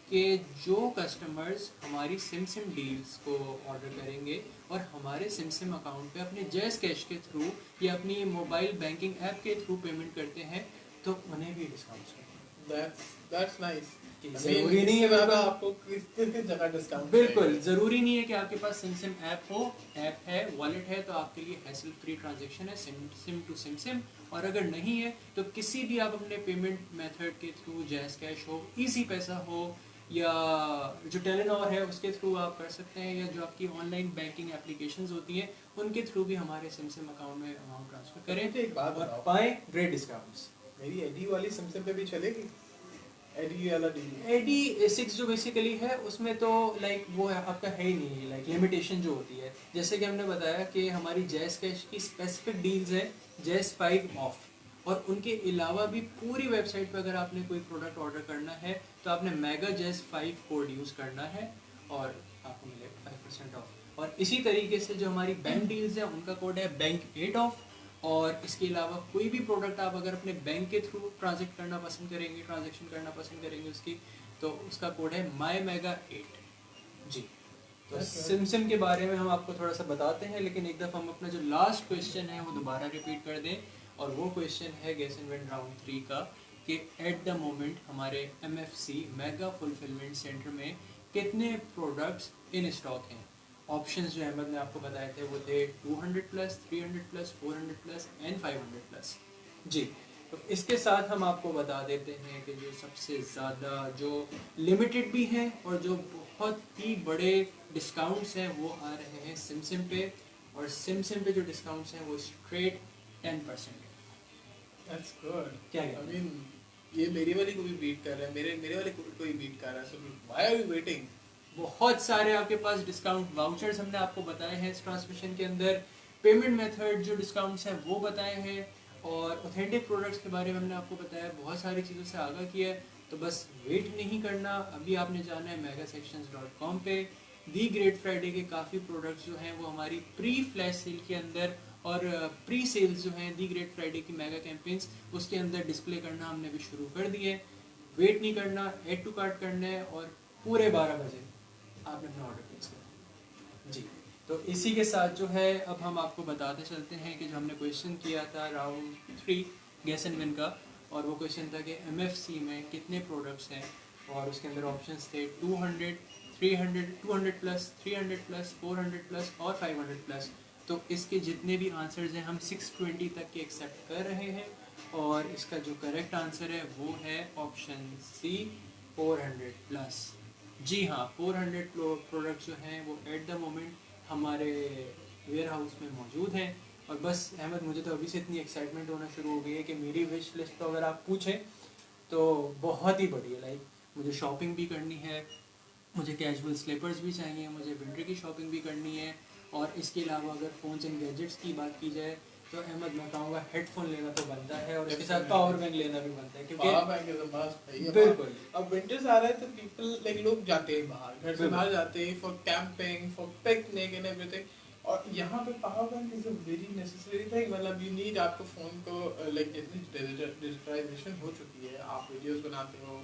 Speaker 1: कि जो कस्टमर्स हमारी सिमसिम डील्स को ऑर्डर करेंगे और हमारे सिमसिम अकाउंट पे अपने जैज़ कैश के थ्रू या अपनी मोबाइल बैंकिंग ऐप के थ्रू पेमेंट करते हैं, तो उन्हें भी डिस्काउंट्स मिलेंगे.
Speaker 2: That's nice.
Speaker 1: कि ज़रूरी नहीं है
Speaker 2: ज़्यादा आपको किस जगह डिस्काउंट,
Speaker 1: बिल्कुल ज़रूरी नहीं है कि आपके पास सिम ऐप हो, ऐप है, वॉलेट है तो आपके लिए हैसल फ्री ट्रांजैक्शन है सिम टू सिम। और अगर नहीं है तो किसी भी आप अपने पेमेंट मेथड के थ्रू, जैज़ कैश हो, इजी पैसा हो, या जो टेलीनॉर है उसके थ्रू आप कर सकते हैं, या जो आपकी ऑनलाइन बैंकिंग एप्लीकेशंस होती हैं उनके थ्रू भी हमारे सिम अकाउंट में अमाउंट ट्रांसफ़र करें
Speaker 2: एक बात
Speaker 1: और
Speaker 2: बताओ,
Speaker 1: पाएँ ग्रेट डिस्काउंट्स।
Speaker 2: मेरी एडी वाली सिम पे भी चलेगी? एडी वाला डील,
Speaker 1: एडी 6 जो बेसिकली है उसमें तो लाइक वो है आपका है ही नहीं, लाइक लिमिटेशन जो होती है, जैसे कि हमने बताया कि हमारी जैज़ कैश की स्पेसिफिक डील्स है जैज़ 5 ऑफ, और उनके अलावा भी पूरी वेबसाइट पर अगर आपने कोई प्रोडक्ट ऑर्डर करना है तो आपने मेगा जैज़ 5 कोड यूज़ करना है और आपको मिलेगा 5% ऑफ। और इसी तरीके से जो हमारी बैंक डील्स है उनका कोड है बैंक 8 ऑफ। और इसके अलावा कोई भी प्रोडक्ट आप अगर अपने बैंक के थ्रू ट्रांजेक्ट करना पसंद करेंगे, ट्रांजेक्शन करना पसंद करेंगे उसकी, तो उसका कोड है माई मेगा 8 जी। तो सिम के बारे में हम आपको थोड़ा सा बताते हैं, लेकिन एक दफ़ा हम अपना जो लास्ट क्वेश्चन है वो दोबारा रिपीट कर दें, और वो क्वेश्चन है गैस एंड विन राउंड 3 का कि एट द मोमेंट हमारे MFC मेगा फुलफिलमेंट सेंटर में कितने प्रोडक्ट्स इन स्टॉक हैं। ऑप्शंस जो अहमद ने आपको बताए थे वो थे 200 plus, 300 plus, 400 plus and 500 plus जी। तो इसके साथ हम आपको बता देते हैं कि जो सबसे ज़्यादा जो लिमिटेड भी हैं और जो बहुत ही बड़े डिस्काउंट्स हैं वो आ रहे हैं सिम पे, और सिम पे जो डिस्काउंट्स हैं वो स्ट्रेट 10%।
Speaker 2: That's good.
Speaker 1: क्या
Speaker 2: आई मीन ये मेरी वाली को भी बीट कर रहा है, मेरे वाले को भी बीट कर रहा है, so why are you waiting?
Speaker 1: बहुत सारे आपके पास डिस्काउंट वाउचर्स हमने आपको बताए हैं इस ट्रांसमिशन के अंदर, पेमेंट मेथड जो डिस्काउंट्स हैं वो बताए हैं, और ऑथेंटिक प्रोडक्ट्स के बारे में हमने आपको बताया, बहुत सारी चीज़ों से आगाह किया है। तो बस वेट नहीं करना, अभी आपने जाना है megasections.com पे। दी ग्रेट फ्राइडे के काफ़ी प्रोडक्ट्स जो हैं वो हमारी प्री फ्लैश सेल के अंदर और प्री सेल्स जो हैं दी ग्रेट फ्राइडे की मेगा कैंपेन्स उसके अंदर डिस्प्ले करना हमने भी शुरू कर दिए। वेट नहीं करना, ऐड टू कार्ट करना है और पूरे 12 बजे आपने अपना ऑर्डर प्लेस किया जी। तो इसी के साथ जो है अब हम आपको बताते चलते हैं कि जो हमने क्वेश्चन किया था राउंड 3 गैस एंड विन का, और वो क्वेश्चन था कि MFC में कितने प्रोडक्ट्स हैं, और उसके अंदर ऑप्शंस थे 200, 300, 200 प्लस, 300 प्लस, 400 प्लस और 500 प्लस। तो इसके जितने भी आंसर्स हैं हम 620 तक के एक्सेप्ट कर रहे हैं, और इसका जो करेक्ट आंसर है वो है ऑप्शन सी 400 प्लस। जी हाँ, 400 प्रोडक्ट्स जो हैं वो एट द मोमेंट हमारे वेयर हाउस में मौजूद हैं। और बस अहमद, मुझे तो अभी से इतनी एक्साइटमेंट होना शुरू हो गई है कि मेरी विश लिस्ट तो अगर आप पूछें तो बहुत ही बड़ी है। लाइक मुझे शॉपिंग भी करनी है, मुझे कैजुअल स्लीपर्स भी चाहिए, मुझे विंटर की शॉपिंग भी करनी है, और इसके अलावा अगर फ़ोन्स एंड गैजेट्स की बात की जाए तो अहमद मैं कहूँगा हेडफोन लेना तो बनता है, और इसके साथ पावर बैंक लेना भी बनता है, क्योंकि
Speaker 2: power bank is a must भाई।
Speaker 1: बिल्कुल।
Speaker 2: अब विंटर्स आ रहा है तो पीपल लाइक लोग जाते हैं बाहर, घर से बाहर जाते हैं for camping, for picnic and everything, और यहाँ पे power bank is a very necessary thing. मतलब यू नीड, आपको फ़ोन को लाइक जितनी डिजिटलाइजेशन हो चुकी है, आप वीडियोस बनाते हो,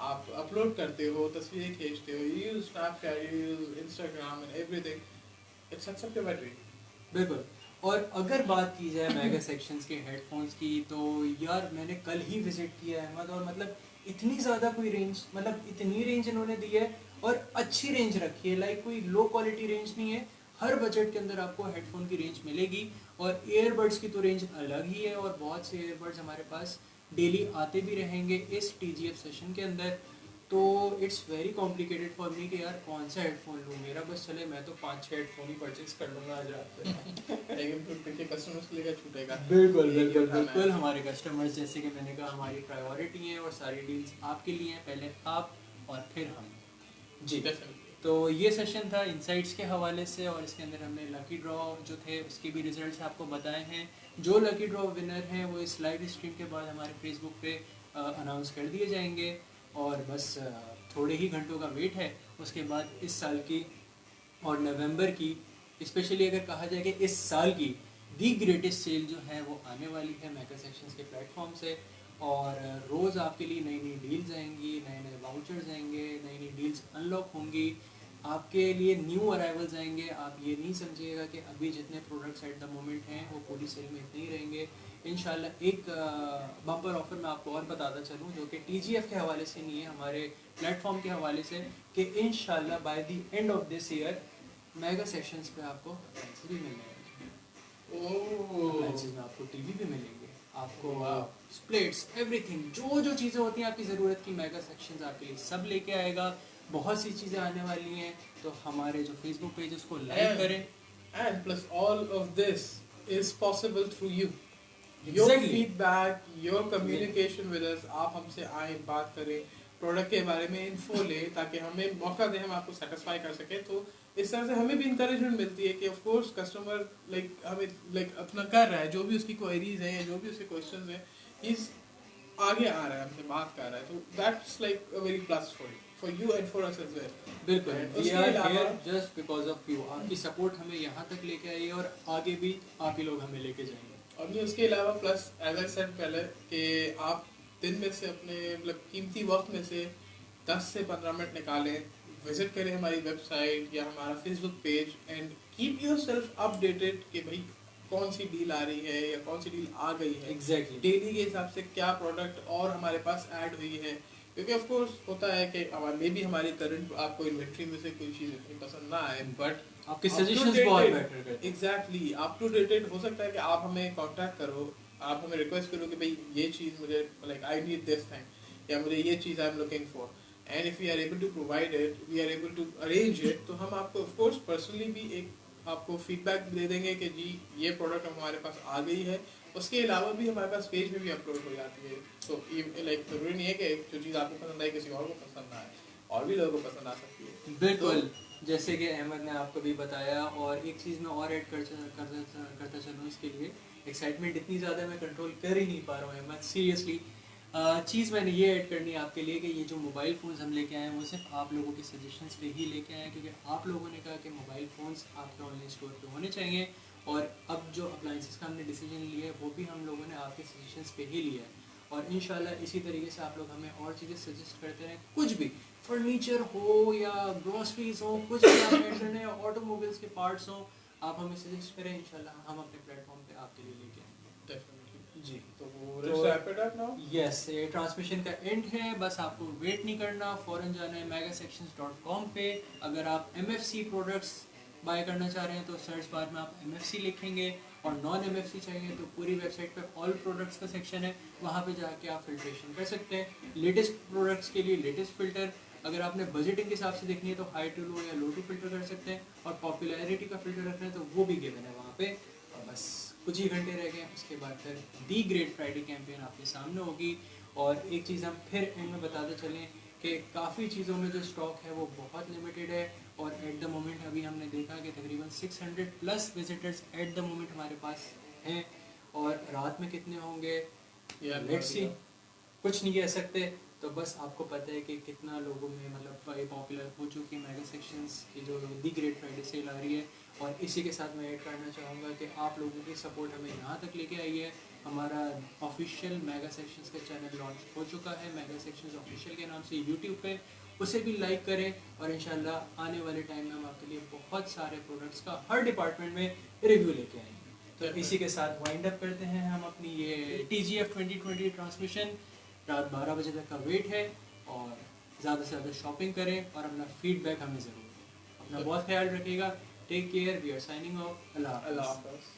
Speaker 2: आप अपलोड करते हो, तस्वीरें खींचते हो, you use Snapchat, you use Instagram and everything, it's such a battery.
Speaker 1: बिल्कुल। और अगर बात की जाए मेगा सेक्शंस के हेडफोन्स की, तो यार मैंने कल ही विजिट किया है अहमद, और मतलब इतनी ज़्यादा कोई रेंज, मतलब इतनी रेंज इन्होंने दी है और अच्छी रेंज रखी है। लाइक कोई लो क्वालिटी रेंज नहीं है, हर बजट के अंदर आपको हेडफोन की रेंज मिलेगी। और ईयरबड्स की तो रेंज अलग ही है, और बहुत से ईयरबड्स हमारे पास डेली आते भी रहेंगे इस TGF सेशन के अंदर। तो it's very complicated for me कि यार कौन सा हेडफोन लूँ, मेरा बस चले मैं तो 5-6 हेडफोन ही परचेज कर लूँगा आज रात में।
Speaker 2: लेकिन फिर पीछे कस्टमर्स के लिए क्या छूटेगा?
Speaker 1: बिल्कुल बिल्कुल बिल्कुल, हमारे कस्टमर्स जैसे कि मैंने कहा हमारी प्रायोरिटी है, और सारी डील्स आपके लिए हैं, पहले आप और फिर हम जी। तो ये सेशन था इनसाइट्स के हवाले से, और इसके अंदर हमने लकी ड्रॉ जो थे उसके भी रिजल्ट्स आपको बताए हैं। जो लकी ड्रॉ विनर हैं वो इस लाइव स्ट्रीम के बाद हमारे फेसबुक पे अनाउंस कर दिए जाएंगे, और बस थोड़े ही घंटों का वेट है। उसके बाद इस साल की और नवंबर की, स्पेशली अगर कहा जाए कि इस साल की दी ग्रेटेस्ट सेल जो है वो आने वाली है मेगा सेक्शंस के प्लेटफॉर्म से, और रोज़ आपके लिए नई नई डील्स आएंगी, नए नए वाउचर्स आएंगे, नई नई डील्स अनलॉक होंगी, आपके लिए न्यू अराइवल्स आएंगे। आप ये नहीं समझिएगा कि अभी जितने प्रोडक्ट्स एट द मोमेंट हैं वो पूरी सेल में इतने ही रहेंगे। इंशाल्लाह एक बम्पर ऑफर मैं आपको और बताता चलूँ, जो कि TGF के हवाले से नहीं है, हमारे प्लेटफॉर्म के हवाले से, कि इंशाल्लाह by the end of this year mega sections पे आपको अप्लायंसेस भी मिलने वाले हैं। अप्लायंसेस में आपको टीवी भी मिलेंगे, आपको स्प्लिट्स, एवरीथिंग, जो चीज़ें होती हैं आपकी ज़रूरत की, मेगा सेक्शंस आपके लिए सब लेके आएगा। बहुत सी चीज़ें आने वाली हैं, तो हमारे जो फेसबुक पेज उसको लाइक करें।
Speaker 2: And plus all of this is possible through you. Your
Speaker 1: Exactly.
Speaker 2: feedback, your communication with us. आप हमसे आए, बात करें, प्रोडक्ट के बारे में इन्फो ले, ताकि हमें मौका दें हम आपको सेटिस्फाई कर सकें। तो इस तरह से हमें भी इंकरेजमेंट मिलती है कि ऑफ कोर्स कस्टमर हमें अपना कर रहा है, जो भी उसकी क्वेरीज हैं या जो भी उसके क्वेश्चंस हैं, इस आगे आ रहा है, हमसे बात कर रहा है, तो that's like a very plus for you and for us as well.
Speaker 1: बिल्कुल, वी
Speaker 2: उसके
Speaker 1: आर
Speaker 2: अलावा
Speaker 1: here just because of you. आपकी सपोर्ट हमें यहाँ तक लेके आई है और आगे भी आप ही लोग हमें लेके जाएंगे।
Speaker 2: और ये उसके अलावा प्लस एज आई सेड पहले कि आप दिन में से अपने मतलब कीमती वक्त में से 10 से 15 मिनट निकालें, विजिट करें हमारी वेबसाइट या हमारा Facebook page and keep yourself updated कि भाई कौन सी डील आ रही है या कौन सी डील आ गई है,
Speaker 1: एग्जैक्टली
Speaker 2: डेली के हिसाब से क्या प्रोडक्ट और हमारे पास ऐड हुई है। क्योंकि ऑफ कोर्स होता है कि मे भी हमारी करंट आपको इन्वेंट्री में से कोई चीज़ इतनी पसंद ना आए, बट
Speaker 1: आपके सजेशंस बहुत बेटर करते हैं।
Speaker 2: एग्जैक्टली अप टू डेटेड हो सकता है कि आप हमें कांटेक्ट करो, आप हमें रिक्वेस्ट करो कि भाई ये चीज़ मुझे like I need this thing या मुझे ये चीज़ I am looking for, and if we are able to provide it, we are able to arrange it, तो हम आपको ऑफ कोर्स पर्सनली भी एक आपको फीडबैक दे देंगे कि जी ये प्रोडक्ट हमारे पास आ गई है। उसके अलावा भी हमारे पास पेज में भी अपलोड हो जाती है, तो लाइक ज़रूरी नहीं है कि जो चीज़ आपको पसंद आए किसी और को पसंद ना आए, और भी लोगों को पसंद आ सकती है।
Speaker 1: बिल्कुल, जैसे कि अहमद ने आपको भी बताया, और एक चीज़ मैं और ऐड करता चलूँ इसके लिए, एक्साइटमेंट इतनी ज़्यादा मैं कंट्रोल कर ही नहीं पा रहा हूँ अहमद, सीरियसली। चीज़ मैंने ये ऐड करनी है आपके लिए कि ये जो मोबाइल फ़ोन्स हम लेके आए हैं वो सिर्फ आप लोगों के सजेशंस पे ही लेके आए हैं, क्योंकि आप लोगों ने कहा कि मोबाइल फ़ोन्स आपके ऑनलाइन स्टोर पे होने चाहिए, और अब जो अप्लायंसेस का हमने डिसीजन लिया है वो भी हम लोगों ने आपके सजेशंस पे ही लिया है। और इंशाल्लाह इसी तरीके से आप लोग हमें और चीज़ें सजेस्ट करते रहें, कुछ भी, फर्नीचर हो या ग्रॉसरीज हो, कुछ भी आप ऐड करने, ऑटोमोबाइल्स के पार्ट्स हो, आप हमें सजेस्ट करें, इंशाल्लाह हम अपने प्लेटफॉर्म पे आपके लिए लेके आएंगे।
Speaker 2: डेफिनेटली
Speaker 1: जी,
Speaker 2: तो let's wrap it up now.
Speaker 1: Yes, ये ट्रांसमिशन का एंड है, बस आपको वेट नहीं करना, फ़ौरन जाना है megasections.com पे। अगर आप MFC प्रोडक्ट्स बाय करना चाह रहे हैं तो सर्च बार में आप MFC लिखेंगे, और नॉन MFC चाहिए तो पूरी वेबसाइट पे ऑल प्रोडक्ट्स का सेक्शन है, वहाँ पे जाके आप फिल्ट्रेशन कर सकते हैं। लेटेस्ट प्रोडक्ट्स के लिए लेटेस्ट फ़िल्टर, अगर आपने बजटिंग के हिसाब से देखनी है तो हाई टू लो या लो टू फिल्टर कर सकते हैं, और पॉपुलैरिटी का फिल्टर रखना है तो वो भी गिवन है वहाँ पे। और बस कुछ ही घंटे रह गए, उसके बाद फिर दी ग्रेट फ्राइडे कैंपेन आपके सामने होगी। और एक चीज़ हम फिर एंड में बताते चलें कि काफ़ी चीज़ों में जो स्टॉक है वो बहुत लिमिटेड है, और एट द मोमेंट अभी हमने देखा कि तकरीबन 600 plus visitors eight the moment हमारे पास हैं, और रात में कितने होंगे लेट्स सी, कुछ नहीं कह सकते। तो बस आपको पता है कि कितना लोगों में मतलब ये पॉपुलर हो चुकी है मेगा सेक्शंस की जो दी ग्रेट फ्राइडे सेल आ रही है। और इसी के साथ मैं ऐड करना चाहूँगा कि आप लोगों की सपोर्ट हमें यहाँ तक लेके आई है। हमारा ऑफिशियल मेगा सेक्शंस का चैनल लॉन्च हो चुका है, मेगा सेक्शंस ऑफिशियल के नाम से यूट्यूब पे, उसे भी लाइक करें, और इंशाल्लाह आने वाले टाइम में हम आपके लिए बहुत सारे प्रोडक्ट्स का हर डिपार्टमेंट में रिव्यू लेके आएंगे। तो इसी के साथ वाइंड अप करते हैं हम अपनी ये TGF 2020 ट्रांसमिशन। रात 12 बजे तक का वेट है, और ज़्यादा से ज़्यादा शॉपिंग करें और अपना फीडबैक हमें ज़रूर दें। अपना बहुत ख्याल रखिएगा। Take care, we are signing off. अल्लाह हाफ़िज़।